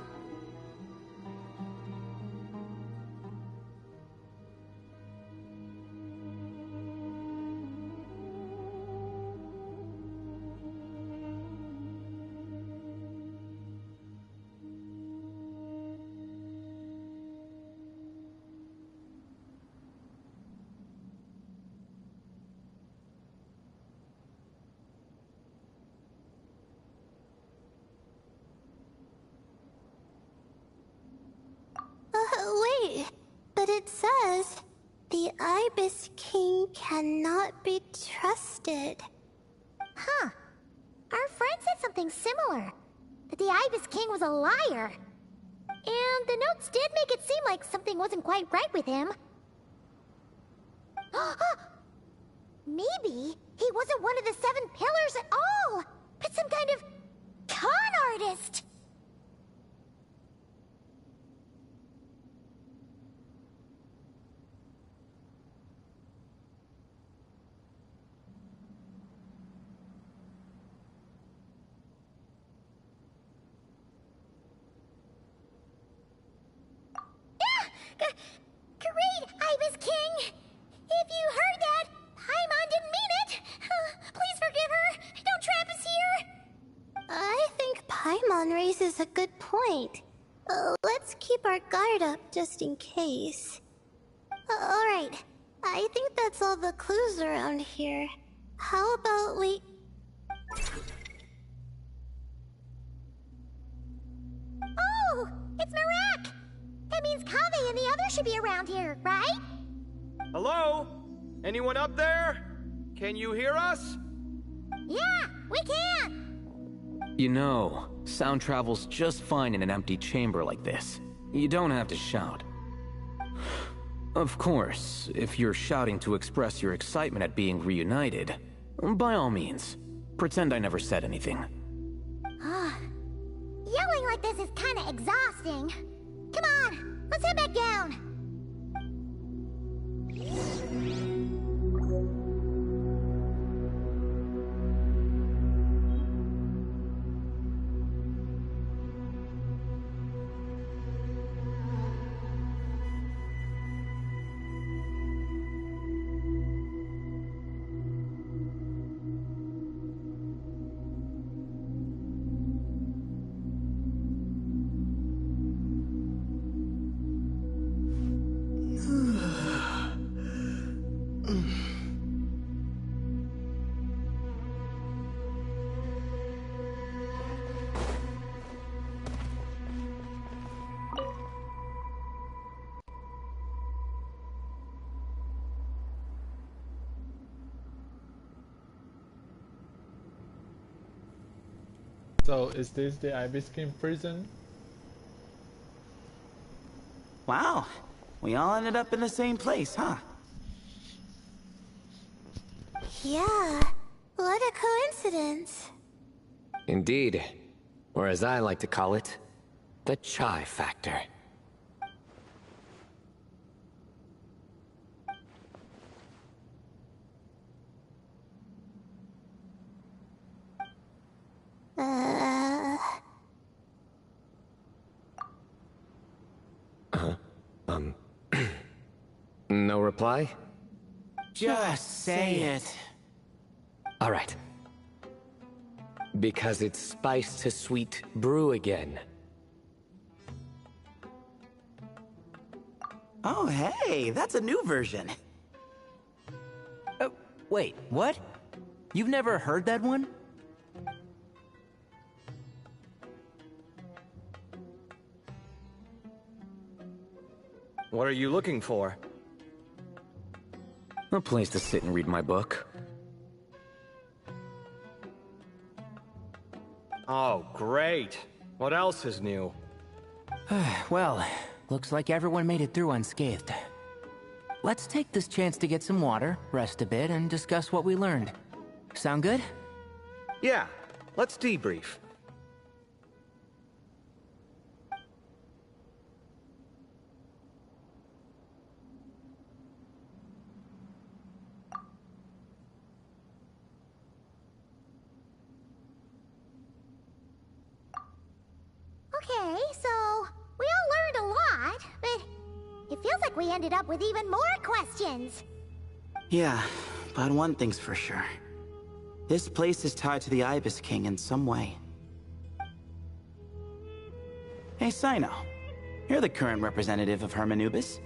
[SPEAKER 9] Wait, but it says, the Ibis King cannot be trusted.
[SPEAKER 6] Huh. Our friend said something similar. That the Ibis King was a liar. And the notes did make it seem like something wasn't quite right with him. Maybe he wasn't one of the Seven Pillars at all, but some kind of con artist. Great, Ibis King! If you heard that, Paimon didn't mean it! Please forgive her! Don't trap us here!
[SPEAKER 9] I think Paimon raises a good point. Let's keep our guard up just in case. Alright, I think that's all the clues around here. How about we...
[SPEAKER 6] Oh! It's Marak! That means Kaveh and the others should be around here, right?
[SPEAKER 8] Hello? Anyone up there? Can you hear us?
[SPEAKER 6] Yeah, we can!
[SPEAKER 2] You know, sound travels just fine in an empty chamber like this. You don't have to shout. Of course, if you're shouting to express your excitement at being reunited, by all means, pretend I never said anything.
[SPEAKER 6] Yelling like this is kinda exhausting. Come on, let's head back down.
[SPEAKER 1] So, is this the Ibis King prison?
[SPEAKER 5] Wow, we all ended up in the same place, huh?
[SPEAKER 9] Yeah, what a coincidence.
[SPEAKER 4] Indeed. Or as I like to call it, the chai factor. No reply?
[SPEAKER 5] Just say it.
[SPEAKER 4] All right. Because it's spice to sweet brew again.
[SPEAKER 5] Oh, hey, that's a new version.
[SPEAKER 3] Wait, what? You've never heard that one?
[SPEAKER 8] What are you looking for?
[SPEAKER 2] A place to sit and read my book.
[SPEAKER 8] Oh, great. What else is new?
[SPEAKER 3] Well, looks like everyone made it through unscathed. Let's take this chance to get some water, rest a bit, and discuss what we learned. Sound good?
[SPEAKER 8] Yeah, let's debrief.
[SPEAKER 6] Okay, so we all learned a lot, but it feels like we ended up with even more questions.
[SPEAKER 5] Yeah, but one thing's for sure. This place is tied to the Ibis King in some way. Hey, Sino. You're the current representative of Hermanubis.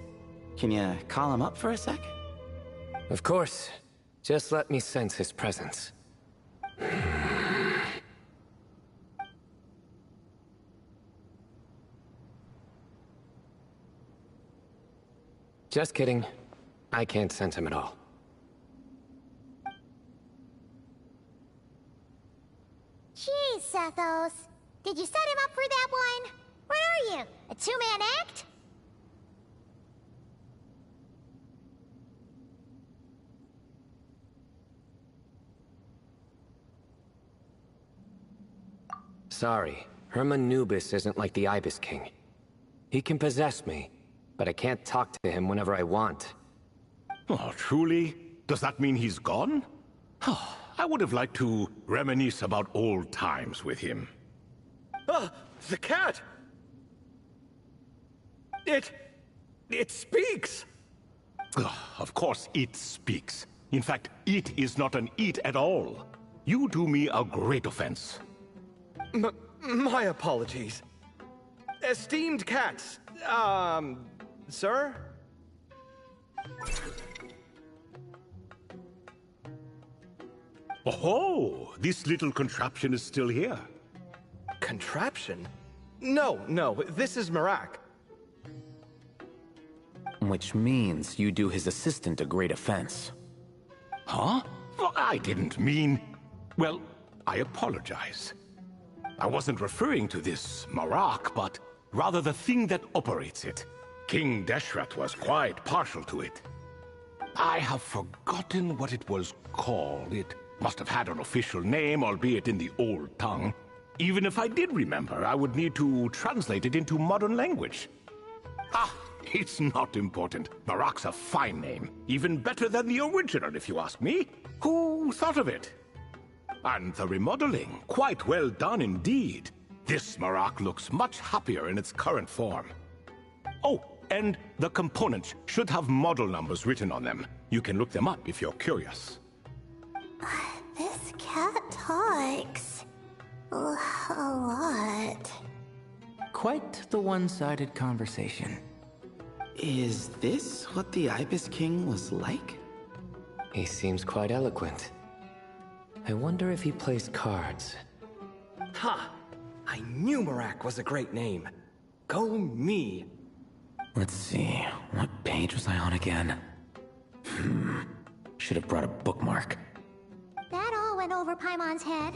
[SPEAKER 5] Can you call him up for a sec?
[SPEAKER 4] Of course. Just let me sense his presence. Just kidding. I can't sense him at all.
[SPEAKER 6] Jeez, Sethos. Did you set him up for that one? What are you, a two-man act?
[SPEAKER 4] Sorry, Hermanubis isn't like the Ibis King. He can possess me, but I can't talk to him whenever I want.
[SPEAKER 10] Oh, truly? Does that mean he's gone? Oh, I would have liked to reminisce about old times with him.
[SPEAKER 8] Ah, the cat! It speaks!
[SPEAKER 10] Of course it speaks. In fact, it is not an it at all. You do me a great offense.
[SPEAKER 8] My apologies. Esteemed cats, sir?
[SPEAKER 10] Oh, this little contraption is still here.
[SPEAKER 8] Contraption? No, this is Marak.
[SPEAKER 2] Which means you do his assistant a great offense.
[SPEAKER 10] Huh? Well, I didn't mean... Well, I apologize. I wasn't referring to this Marak, but rather the thing that operates it. King Deshret was quite partial to it. I have forgotten what it was called. It must have had an official name, albeit in the old tongue. Even if I did remember, I would need to translate it into modern language. Ah, it's not important. Marak's a fine name. Even better than the original, if you ask me. Who thought of it? And the remodeling, quite well done indeed. This Marak looks much happier in its current form. Oh, and the components should have model numbers written on them. You can look them up if you're curious.
[SPEAKER 9] This cat talks a lot.
[SPEAKER 3] Quite the one-sided conversation.
[SPEAKER 5] Is this what the Ibis King was like?
[SPEAKER 4] He seems quite eloquent. I wonder if he plays cards.
[SPEAKER 8] Ha! I knew Marak was a great name. Go me!
[SPEAKER 2] Let's see, what page was I on again? Should have brought a bookmark.
[SPEAKER 6] That all went over Paimon's head.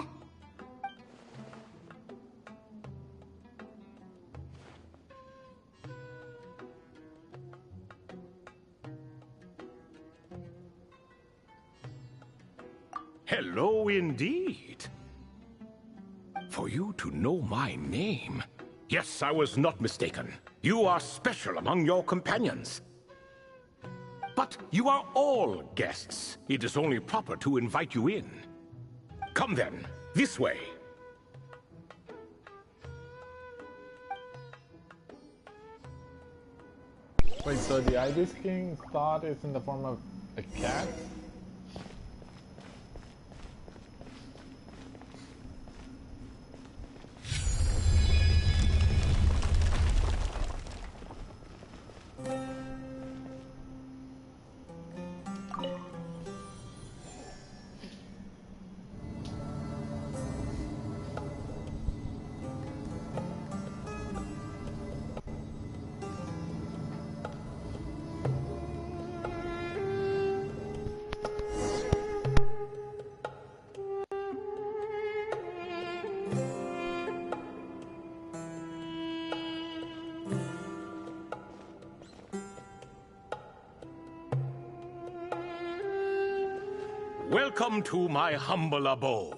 [SPEAKER 10] Hello indeed. For you to know my name... Yes, I was not mistaken. You are special among your companions. But you are all guests. It is only proper to invite you in. Come then, this way.
[SPEAKER 1] Wait, so the Ibis King thought is in the form of a cat?
[SPEAKER 10] Welcome to my humble abode.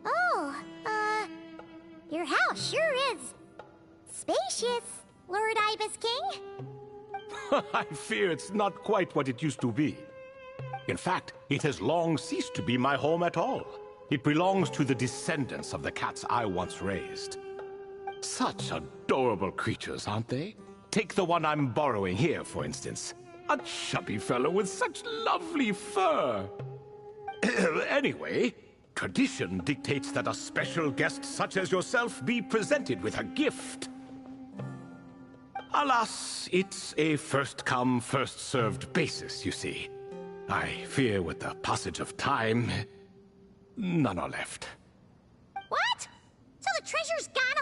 [SPEAKER 6] Oh, your house sure is spacious, Lord Ibis King.
[SPEAKER 10] I fear it's not quite what it used to be. In fact, it has long ceased to be my home at all. It belongs to the descendants of the cats I once raised. Such adorable creatures, aren't they? Take the one I'm borrowing here, for instance. A chubby fellow with such lovely fur. Anyway, tradition dictates that a special guest such as yourself be presented with a gift. Alas, it's a first-come, first-served basis, you see. I fear with the passage of time, none are left.
[SPEAKER 6] What? So the treasure's gone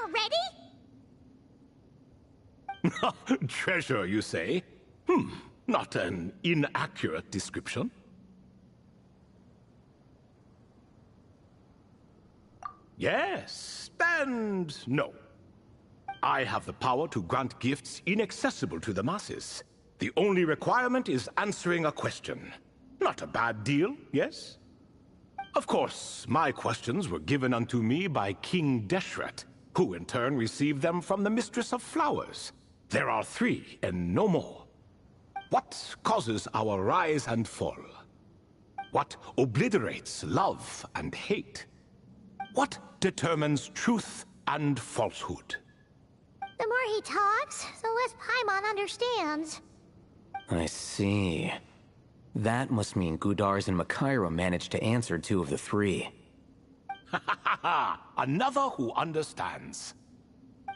[SPEAKER 6] already?
[SPEAKER 10] Treasure, you say? Not an inaccurate description. Yes, and no. I have the power to grant gifts inaccessible to the masses. The only requirement is answering a question. Not a bad deal, yes? Of course, my questions were given unto me by King Deshret, who in turn received them from the Mistress of Flowers. There are 3, and no more. What causes our rise and fall? What obliterates love and hate? What determines truth and falsehood?
[SPEAKER 6] The more he talks, the less Paimon understands.
[SPEAKER 2] I see. That must mean Gudars and Makaira managed to answer 2 of the 3.
[SPEAKER 10] Another who understands.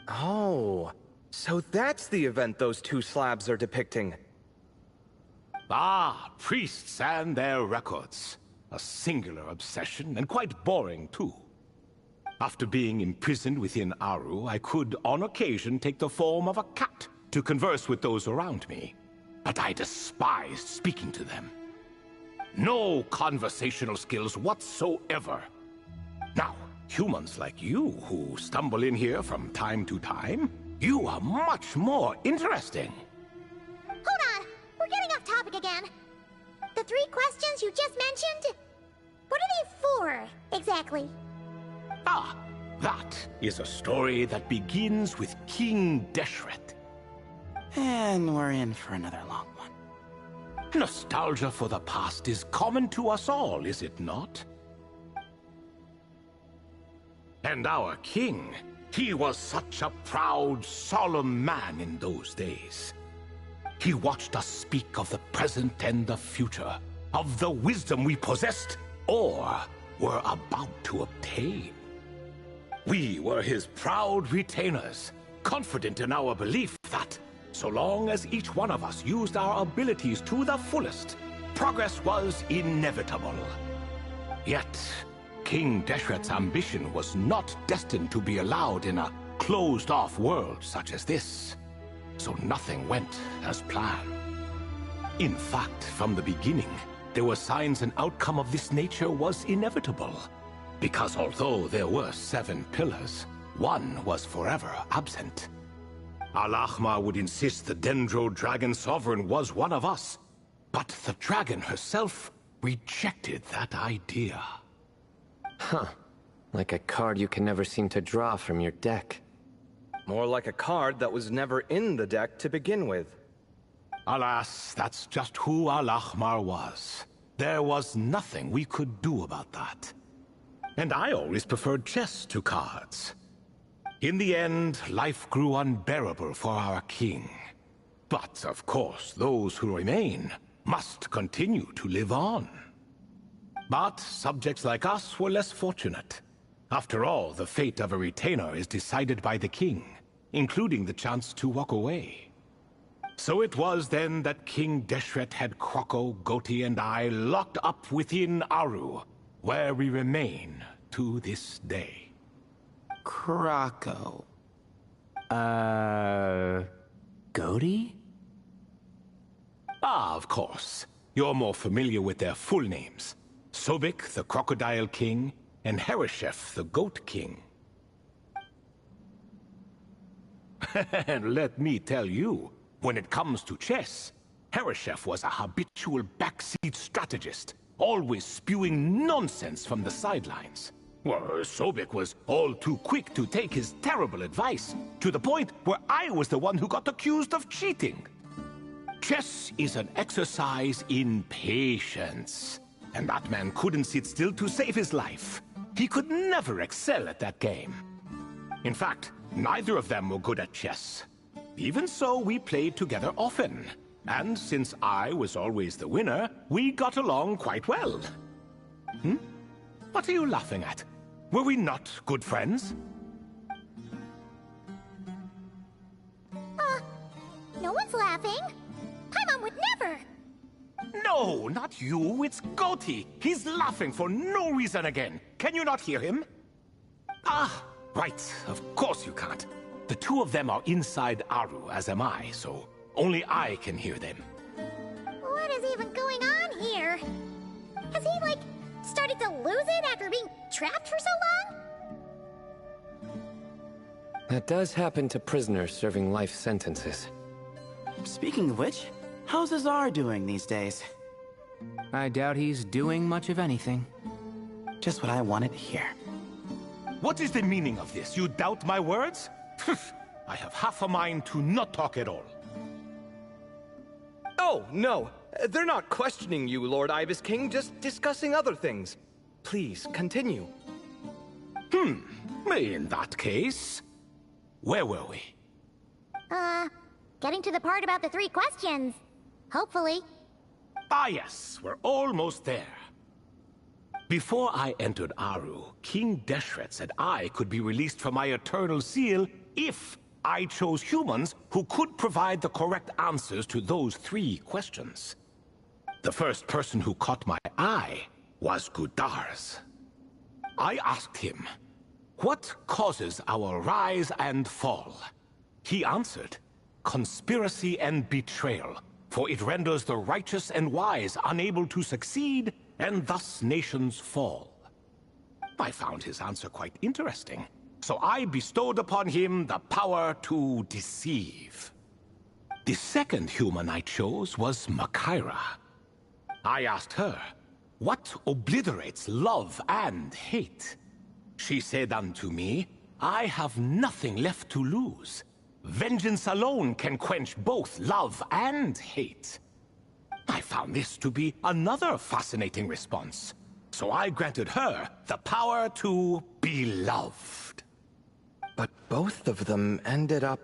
[SPEAKER 8] Oh, so that's the event those 2 slabs are depicting.
[SPEAKER 10] Ah, priests and their records. A singular obsession, and quite boring, too. After being imprisoned within Aru, I could, on occasion, take the form of a cat to converse with those around me. But I despised speaking to them. No conversational skills whatsoever. Now, humans like you, who stumble in here from time to time, you are much more interesting.
[SPEAKER 6] Hold on! We're getting off topic again. The 3 questions you just mentioned? What are they for, exactly?
[SPEAKER 10] Ah, that is a story that begins with King Deshret.
[SPEAKER 5] And we're in for another long one.
[SPEAKER 10] Nostalgia for the past is common to us all, is it not? And our king, he was such a proud, solemn man in those days. He watched us speak of the present and the future, of the wisdom we possessed or were about to obtain. We were his proud retainers, confident in our belief that, so long as each one of us used our abilities to the fullest, progress was inevitable. Yet, King Deshret's ambition was not destined to be allowed in a closed-off world such as this. So nothing went as planned. In fact, from the beginning, there were signs an outcome of this nature was inevitable. Because although there were 7 pillars, one was forever absent. Al-Ahmar would insist the Dendro Dragon Sovereign was one of us. But the dragon herself rejected that idea.
[SPEAKER 4] Huh. Like a card you can never seem to draw from your deck.
[SPEAKER 8] More like a card that was never in the deck to begin with.
[SPEAKER 10] Alas, that's just who Al-Ahmar was. There was nothing we could do about that. And I always preferred chess to cards. In the end, life grew unbearable for our king. But, of course, those who remain must continue to live on. But subjects like us were less fortunate. After all, the fate of a retainer is decided by the king, including the chance to walk away. So it was then that King Deshret had Kroko, Goti, and I locked up within Aru, where we remain to this day.
[SPEAKER 5] Kroko.
[SPEAKER 3] Goti?
[SPEAKER 10] Ah, of course. You're more familiar with their full names. Sobek, the Crocodile King, and Hereshef, the Goat King. And let me tell you, when it comes to chess, Hereshef was a habitual backseat strategist, always spewing nonsense from the sidelines. Well, Sobek was all too quick to take his terrible advice, to the point where I was the one who got accused of cheating. Chess is an exercise in patience, and that man couldn't sit still to save his life. He could never excel at that game. In fact, neither of them were good at chess. Even so, we played together often. And since I was always the winner, we got along quite well. What are you laughing at? Were we not good friends?
[SPEAKER 6] No one's laughing. Paimon would never.
[SPEAKER 10] No, not you. It's Goti. He's laughing for no reason again. Can you not hear him? Ah, right. Of course you can't. The two of them are inside Aru, as am I, so only I can hear them.
[SPEAKER 6] What is even going on here? Has he, like, started to lose it after being trapped for so long?
[SPEAKER 4] That does happen to prisoners serving life sentences.
[SPEAKER 5] Speaking of which, how's Azar doing these days?
[SPEAKER 3] I doubt he's doing much of anything.
[SPEAKER 5] Just what I wanted to hear.
[SPEAKER 10] What is the meaning of this? You doubt my words? I have half a mind to not talk at all.
[SPEAKER 8] Oh, no. They're not questioning you, Lord Ibis King, just discussing other things. Please, continue.
[SPEAKER 10] In that case, where were we?
[SPEAKER 6] Getting to the part about the 3 questions. Hopefully.
[SPEAKER 10] Ah yes, we're almost there. Before I entered Aru, King Deshret said I could be released from my eternal seal if I chose humans who could provide the correct answers to those 3 questions. The first person who caught my eye was Gudars. I asked him, what causes our rise and fall? He answered, conspiracy and betrayal, for it renders the righteous and wise unable to succeed, and thus nations fall. I found his answer quite interesting, so I bestowed upon him the power to deceive. The second human I chose was Makaira. I asked her, what obliterates love and hate? She said unto me, I have nothing left to lose. Vengeance alone can quench both love and hate. I found this to be another fascinating response, so I granted her the power to be loved.
[SPEAKER 4] But both of them ended up...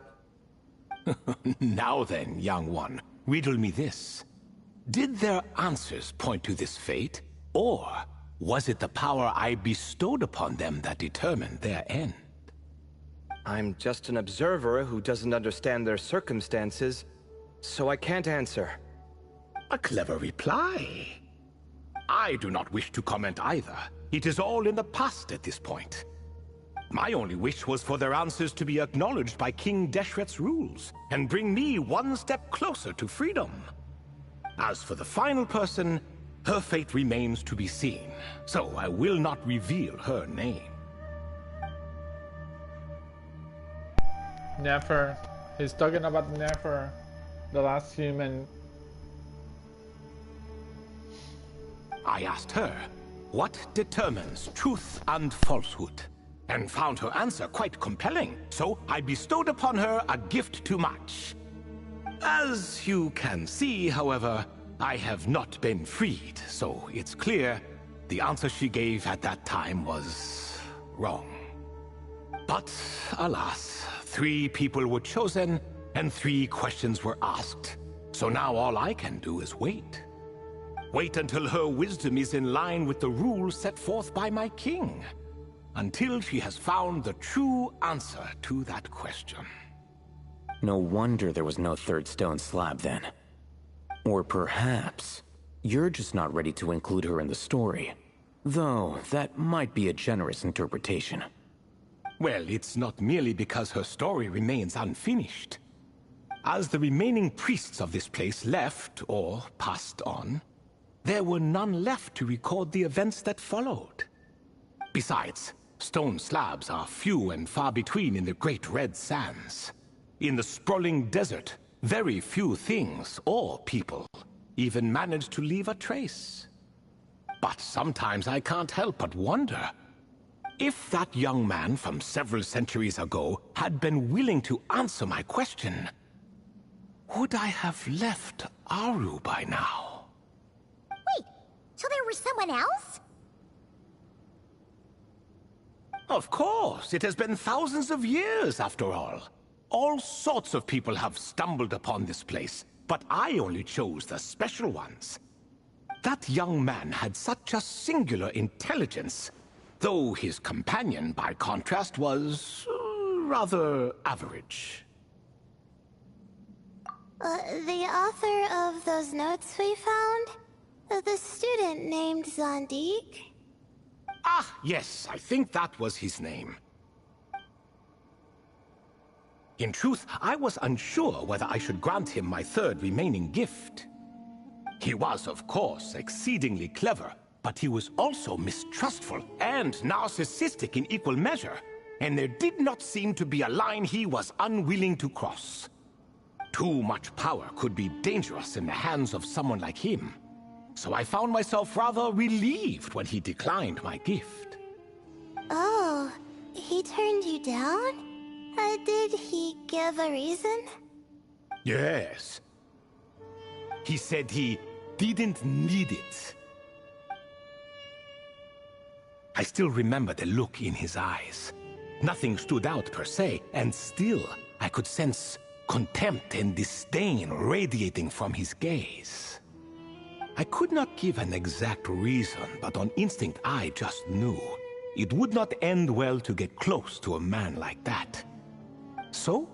[SPEAKER 10] Now then, young one, riddle me this. Did their answers point to this fate, or was it the power I bestowed upon them that determined their end?
[SPEAKER 8] I'm just an observer who doesn't understand their circumstances, so I can't answer.
[SPEAKER 10] A clever reply. I do not wish to comment either. It is all in the past at this point. My only wish was for their answers to be acknowledged by King Deshret's rules, and bring me one step closer to freedom. As for the final person, her fate remains to be seen, so I will not reveal her name.
[SPEAKER 1] Nefer. He's talking about Nefer, the last human.
[SPEAKER 10] I asked her, what determines truth and falsehood? And found her answer quite compelling, so I bestowed upon her a gift to match. As you can see, however, I have not been freed, so it's clear the answer she gave at that time was wrong. But alas, 3 people were chosen and 3 questions were asked. So now all I can do is wait. Wait until her wisdom is in line with the rules set forth by my king. Until she has found the true answer to that question.
[SPEAKER 2] No wonder there was no third stone slab then. Or perhaps you're just not ready to include her in the story. Though that might be a generous interpretation.
[SPEAKER 10] Well, it's not merely because her story remains unfinished. As the remaining priests of this place left, or passed on, there were none left to record the events that followed. Besides, stone slabs are few and far between in the Great Red Sands. In the sprawling desert, very few things or people even manage to leave a trace. But sometimes I can't help but wonder, if that young man from several centuries ago had been willing to answer my question, would I have left Aru by now?
[SPEAKER 6] Wait, so there was someone else?
[SPEAKER 10] Of course, it has been thousands of years after all. All sorts of people have stumbled upon this place, but I only chose the special ones. That young man had such a singular intelligence, though his companion, by contrast, was rather average.
[SPEAKER 9] The author of those notes we found? The student named Zandik?
[SPEAKER 10] Ah, yes, I think that was his name. In truth, I was unsure whether I should grant him my 3rd remaining gift. He was, of course, exceedingly clever, but he was also mistrustful and narcissistic in equal measure, and there did not seem to be a line he was unwilling to cross. Too much power could be dangerous in the hands of someone like him, so I found myself rather relieved when he declined my gift.
[SPEAKER 9] Oh, he turned you down? Did he give a reason?
[SPEAKER 10] Yes. He said he didn't need it. I still remember the look in his eyes. Nothing stood out per se, and still I could sense contempt and disdain radiating from his gaze. I could not give an exact reason, but on instinct I just knew it would not end well to get close to a man like that. So,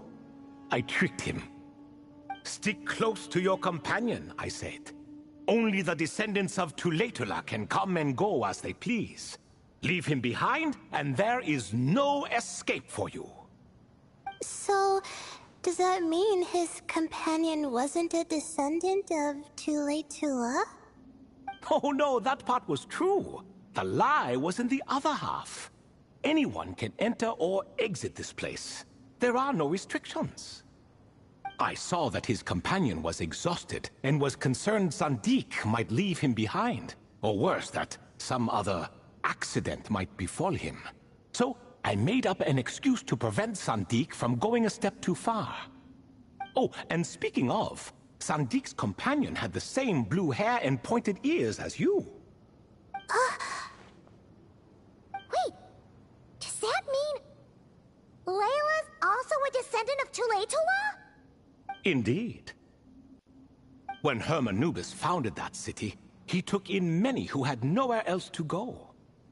[SPEAKER 10] I tricked him. Stick close to your companion, I said. Only the descendants of Tulatula can come and go as they please. Leave him behind, and there is no escape for you.
[SPEAKER 9] So, does that mean his companion wasn't a descendant of Tulatula?
[SPEAKER 10] Oh no, that part was true. The lie was in the other half. Anyone can enter or exit this place. There are no restrictions. I saw that his companion was exhausted and was concerned Zandik might leave him behind, or worse, that some other accident might befall him. So I made up an excuse to prevent Zandik from going a step too far. Oh, and speaking of, Sandik's companion had the same blue hair and pointed ears as you.
[SPEAKER 6] Wait, does that mean Layla's also a descendant of Tulatula?
[SPEAKER 10] Indeed. When Hermanubis founded that city, he took in many who had nowhere else to go.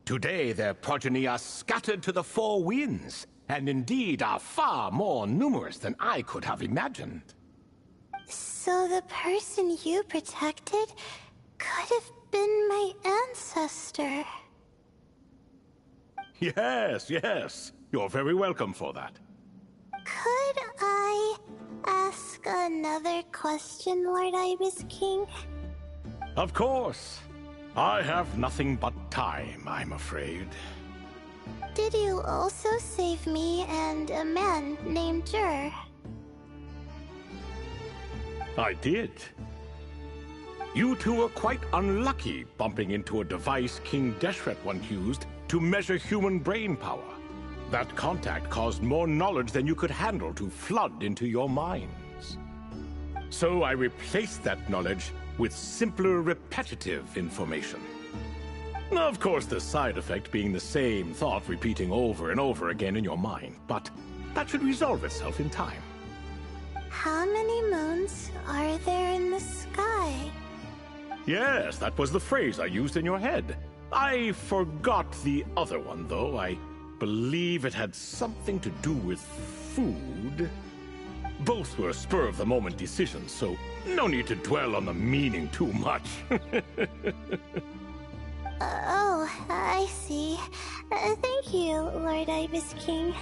[SPEAKER 10] Today their progeny are scattered to the 4 winds, and indeed are far more numerous than I could have imagined.
[SPEAKER 9] So the person you protected could have been my ancestor.
[SPEAKER 10] Yes, yes. You're very welcome for that.
[SPEAKER 9] Could I ask another question, Lord Ibis King?
[SPEAKER 10] Of course. I have nothing but time, I'm afraid.
[SPEAKER 9] Did you also save me and a man named Jur?
[SPEAKER 10] I did. You two were quite unlucky bumping into a device King Deshret once used to measure human brain power. That contact caused more knowledge than you could handle to flood into your minds. So I replaced that knowledge with simpler, repetitive information. Of course, the side effect being the same thought repeating over and over again in your mind, but that should resolve itself in time.
[SPEAKER 9] How many moons are there in the sky?
[SPEAKER 10] Yes, that was the phrase I used in your head. I forgot the other one, though. I believe it had something to do with food. Both were spur-of-the-moment decisions, so no need to dwell on the meaning too much.
[SPEAKER 9] Oh, I see. Thank you, Lord Ibis King.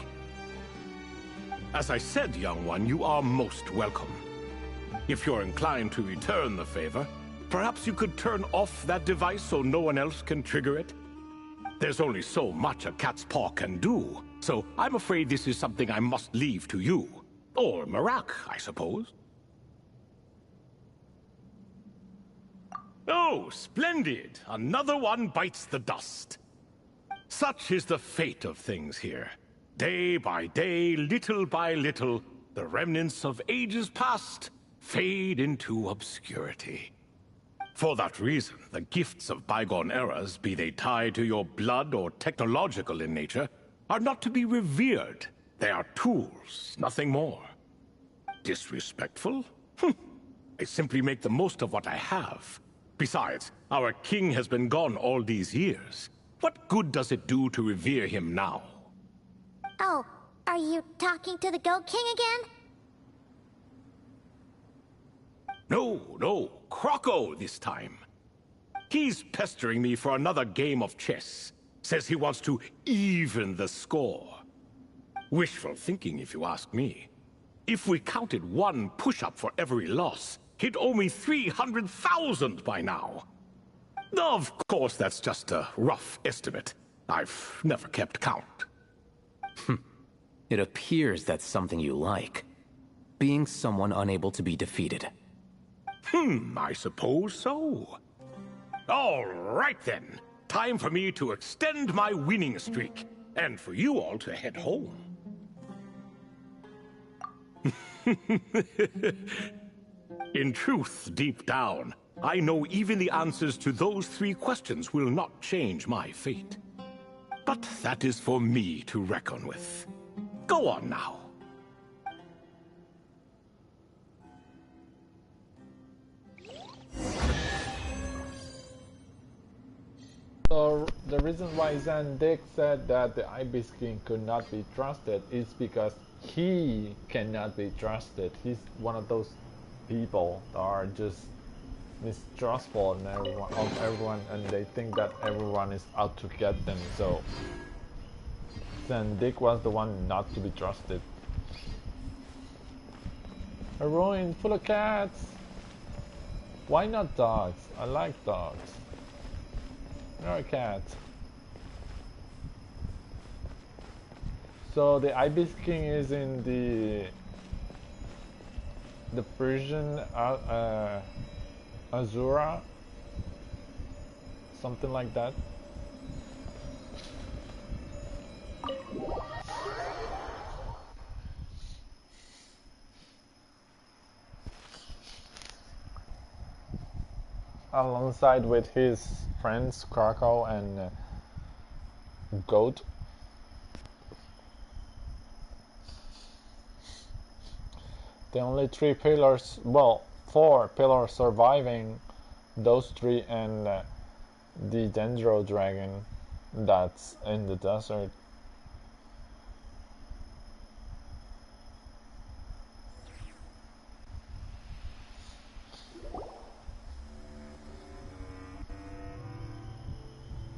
[SPEAKER 10] As I said, young one, you are most welcome. If you're inclined to return the favor, perhaps you could turn off that device so no one else can trigger it? There's only so much a cat's paw can do, so I'm afraid this is something I must leave to you. Or Marak, I suppose. Oh, splendid! Another one bites the dust. Such is the fate of things here. Day by day, little by little, the remnants of ages past fade into obscurity. For that reason, the gifts of bygone eras, be they tied to your blood or technological in nature, are not to be revered. They are tools, nothing more. Disrespectful? I simply make the most of what I have. Besides, our king has been gone all these years. What good does it do to revere him now?
[SPEAKER 6] Oh, are you talking to the Goat King again?
[SPEAKER 10] No, Croco this time. He's pestering me for another game of chess. Says he wants to even the score. Wishful thinking, if you ask me. If we counted one push-up for every loss, he'd owe me 300,000 by now. Of course, that's just a rough estimate. I've never kept count.
[SPEAKER 2] It appears that's something you like. Being someone unable to be defeated.
[SPEAKER 10] I suppose so. All right then. Time for me to extend my winning streak, and for you all to head home. In truth, deep down, I know even the answers to those 3 questions will not change my fate. But that is for me to reckon with. Go on now.
[SPEAKER 1] So the reason why Zandik said that the Ibis King could not be trusted is because he cannot be trusted. He's one of those people that are just mistrustful of everyone, and they think that everyone is out to get them. So Zandik was the one not to be trusted. A ruin full of cats. Why not dogs? I like dogs. You're a cat. So the Ibis King is in the Persian Azura, something like that. Alongside with his friends Krakow and Goat. The only 3 pillars, well, 4 pillars surviving, those 3 and the Dendro Dragon that's in the desert.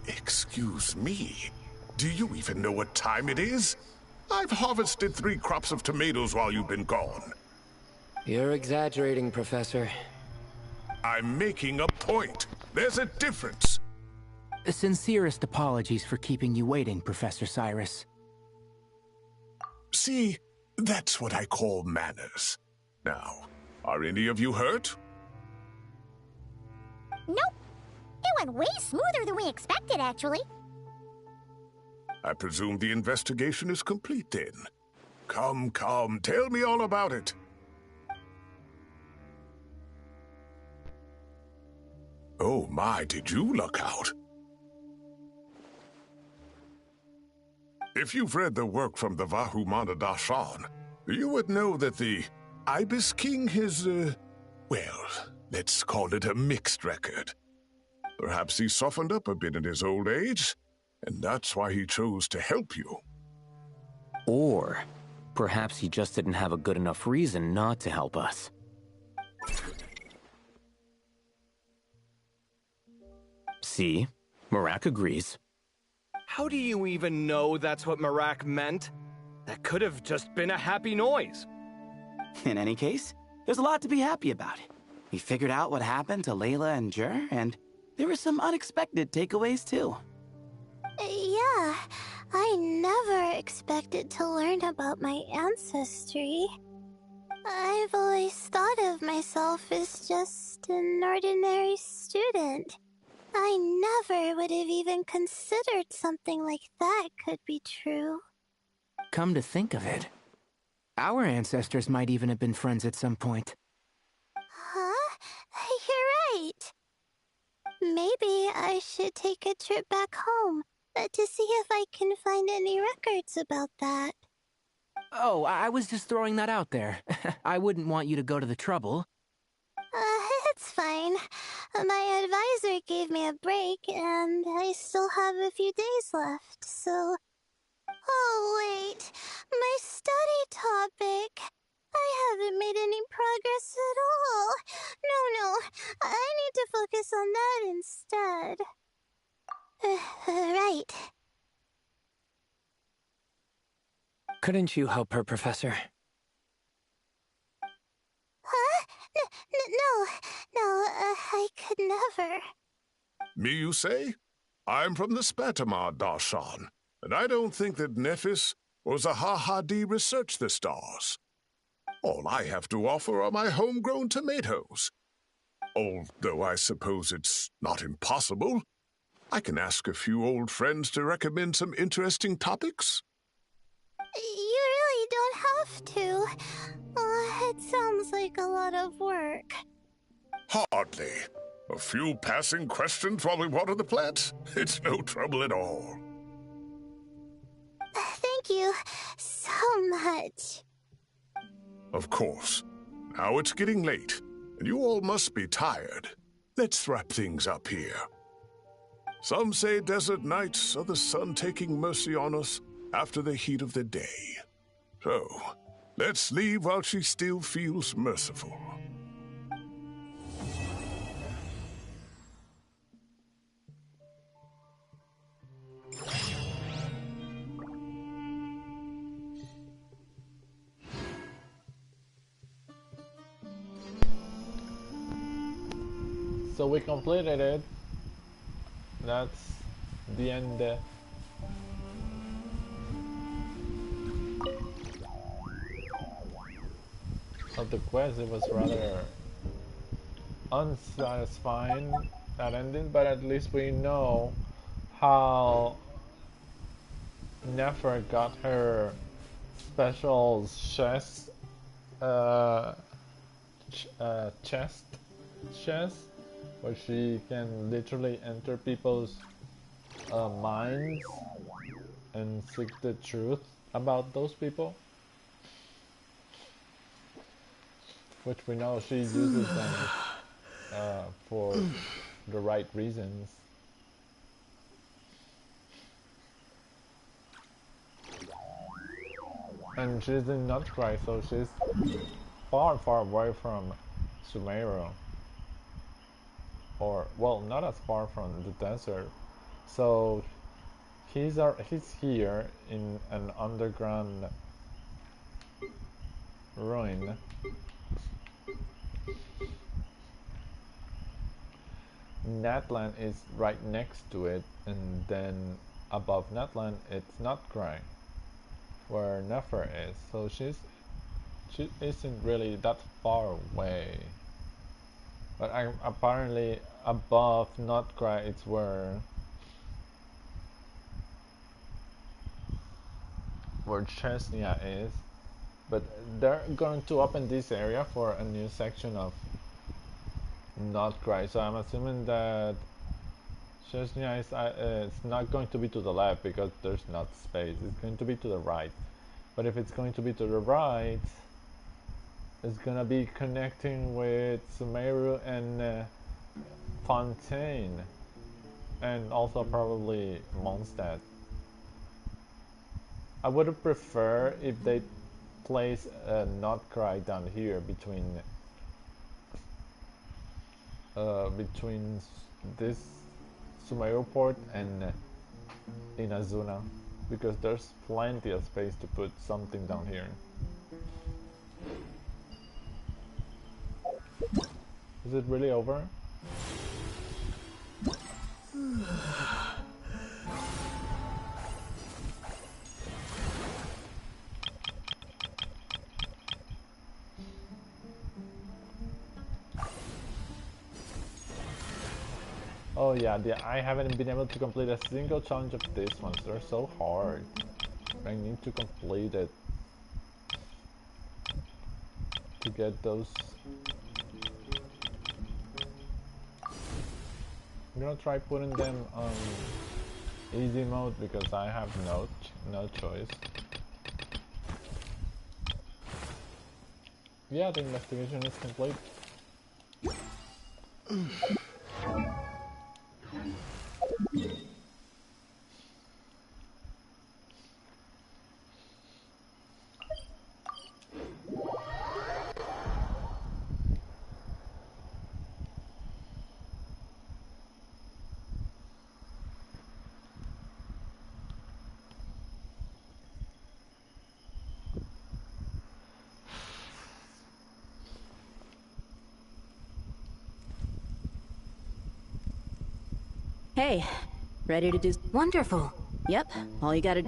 [SPEAKER 11] Excuse me, do you even know what time it is? I've harvested 3 crops of tomatoes while you've been gone.
[SPEAKER 4] You're exaggerating, Professor.
[SPEAKER 11] I'm making a point. There's a difference.
[SPEAKER 3] Sincerest apologies for keeping you waiting, Professor Cyrus.
[SPEAKER 11] See, that's what I call manners. Now, are any of you hurt?
[SPEAKER 6] Nope. It went way smoother than we expected, actually.
[SPEAKER 11] I presume the investigation is complete then. Come, tell me all about it. Oh my, did you luck out? If you've read the work from the Vahumana Dashan, you would know that the Ibis King has, well, let's call it a mixed record. Perhaps he softened up a bit in his old age, and that's why he chose to help you.
[SPEAKER 2] Or perhaps he just didn't have a good enough reason not to help us. See? Marak agrees.
[SPEAKER 8] How do you even know that's what Marak meant? That could have just been a happy noise.
[SPEAKER 5] In any case, there's a lot to be happy about. We figured out what happened to Layla and Jur, and there were some unexpected takeaways too.
[SPEAKER 9] Yeah, I never expected to learn about my ancestry. I've always thought of myself as just an ordinary student. I never would have even considered something like that could be true.
[SPEAKER 3] Come to think of it, our ancestors might even have been friends at some point.
[SPEAKER 9] Huh? You're right. Maybe I should take a trip back home to see if I can find any records about that.
[SPEAKER 3] Oh, I was just throwing that out there. I wouldn't want you to go to the trouble.
[SPEAKER 9] It's fine. My advisor gave me a break, and I still have a few days left, so... Oh, wait. My study topic. I haven't made any progress at all. No. I need to focus on that instead. Right.
[SPEAKER 4] Couldn't you help her, Professor?
[SPEAKER 9] Huh? No, I could never.
[SPEAKER 11] Me, you say? I'm from the Spatamar Darshan, and I don't think that Nephis or Zahahadi researched the stars. All I have to offer are my homegrown tomatoes. Although I suppose it's not impossible. I can ask a few old friends to recommend some interesting topics.
[SPEAKER 9] You really don't have to. It sounds like a lot of work.
[SPEAKER 11] Hardly. A few passing questions while we water the plants? It's no trouble at all.
[SPEAKER 9] Thank you so much.
[SPEAKER 11] Of course. Now it's getting late, and you all must be tired. Let's wrap things up here. Some say desert nights are the sun taking mercy on us after the heat of the day. So, let's leave while she still feels merciful.
[SPEAKER 1] So we completed it. That's the end. Of the quest. It was rather unsatisfying, that ending, but at least we know how Nefer got her special chest, where she can literally enter people's minds and seek the truth about those people. Which we know she uses them for the right reasons. And she's in Nutcry, so she's far away from Sumeru. Or, well, not as far from the desert. So he's here in an underground ruin. Natlan is right next to it, and then above Natlan it's Nutcry, where Nefer is. So she isn't really that far away. But apparently above Notcry it's where Chesnia is. But they're going to open this area for a new section of Notcry, so I'm assuming that Chesnia is it's not going to be to the left because there's not space. It's going to be to the right. But if it's going to be to the right, it's gonna be connecting with Sumeru and Fontaine, and also probably Mondstadt. I would have preferred if they place a Notcry down here between this Sumeru port and Inazuna, because there's plenty of space to put something down here. Is it really over? Oh yeah, I haven't been able to complete a single challenge of these ones. They're so hard. I need to complete it to get those. I'm gonna try putting them on easy mode because I have no choice. Yeah, the investigation is complete.
[SPEAKER 12] Hey, ready to do... Wonderful. Yep, all you gotta...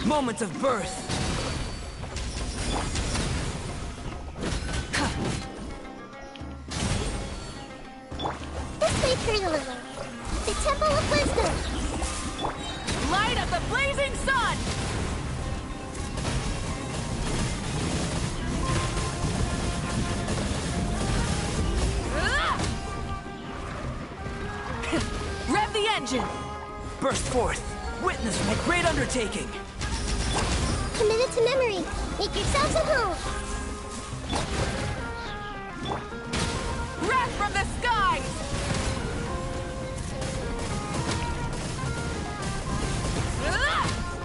[SPEAKER 7] Moments of birth.
[SPEAKER 6] Let's play through a little. The Temple of Wisdom.
[SPEAKER 12] Light of the blazing sun! Rev the engine!
[SPEAKER 7] burst forth. Witness my great undertaking.
[SPEAKER 6] Committed to memory. Make yourselves at home.
[SPEAKER 7] Wrath from the skies!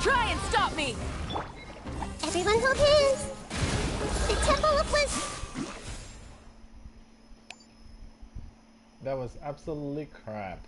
[SPEAKER 7] Try and stop me!
[SPEAKER 6] Everyone hold hands. The Temple of Wisdom.
[SPEAKER 1] That was absolutely crap.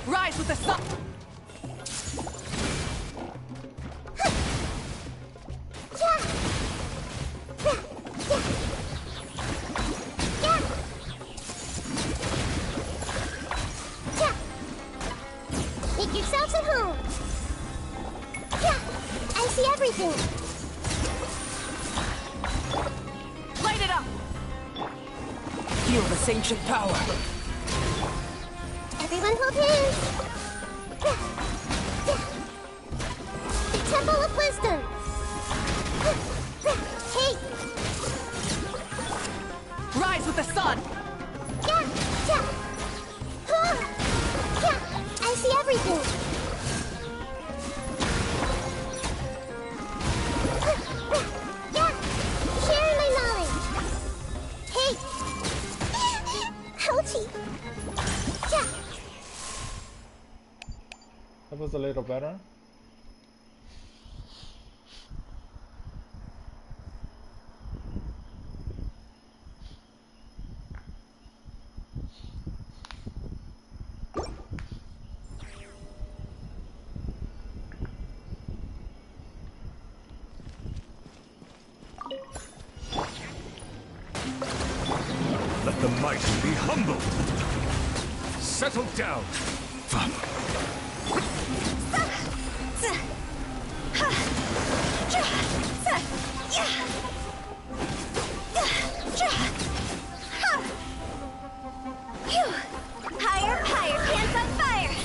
[SPEAKER 7] Rise with the sun!
[SPEAKER 6] Make yourselves at home. I see everything.
[SPEAKER 7] Light it up! Feel this ancient power.
[SPEAKER 6] Everyone hold hands. The Temple of Wisdom. Hey!
[SPEAKER 7] Rise with the sun!
[SPEAKER 6] I see everything. Sharing my knowledge. Hey! Ouchie!
[SPEAKER 1] That was a little better.
[SPEAKER 10] Let the mighty be humble. Settle down.
[SPEAKER 9] Higher, higher, pants on fire!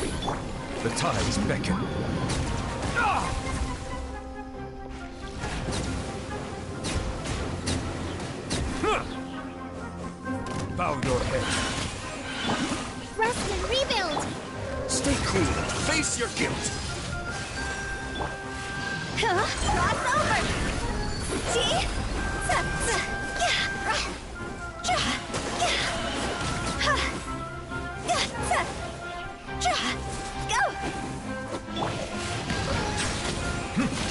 [SPEAKER 10] The tides beckon. Bow your head.
[SPEAKER 6] Rest and rebuild.
[SPEAKER 10] Stay cool. Face your guilt.
[SPEAKER 9] Cross over! See? Go!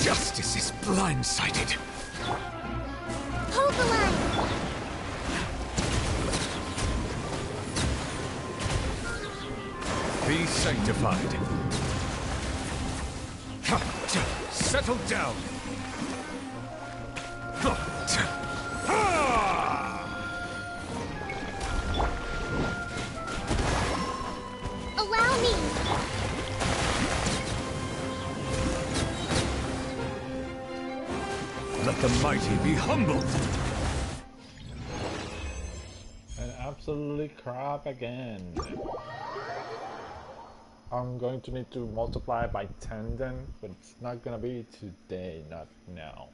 [SPEAKER 10] Justice is blindsided.
[SPEAKER 6] Hold the line.
[SPEAKER 10] Be sanctified. Settle down.
[SPEAKER 6] Allow me.
[SPEAKER 10] Let the mighty be humbled.
[SPEAKER 1] And absolutely crap again. I'm going to need to multiply by 10 then, but it's not gonna be today, not now.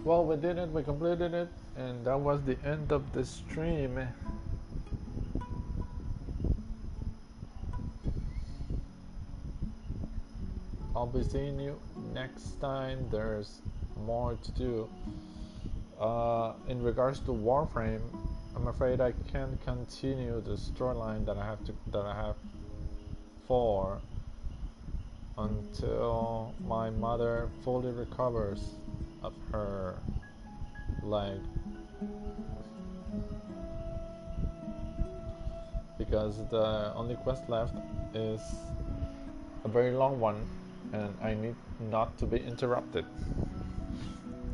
[SPEAKER 1] Well, we did it, we completed it, and that was the end of the stream. I'll be seeing you next time. There's more to do. In regards to Warframe, I'm afraid I can't continue the storyline that I have for until my mother fully recovers of her leg, because the only quest left is a very long one and I need not to be interrupted.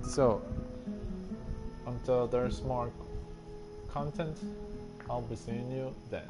[SPEAKER 1] So until there's more content, I'll be seeing you then.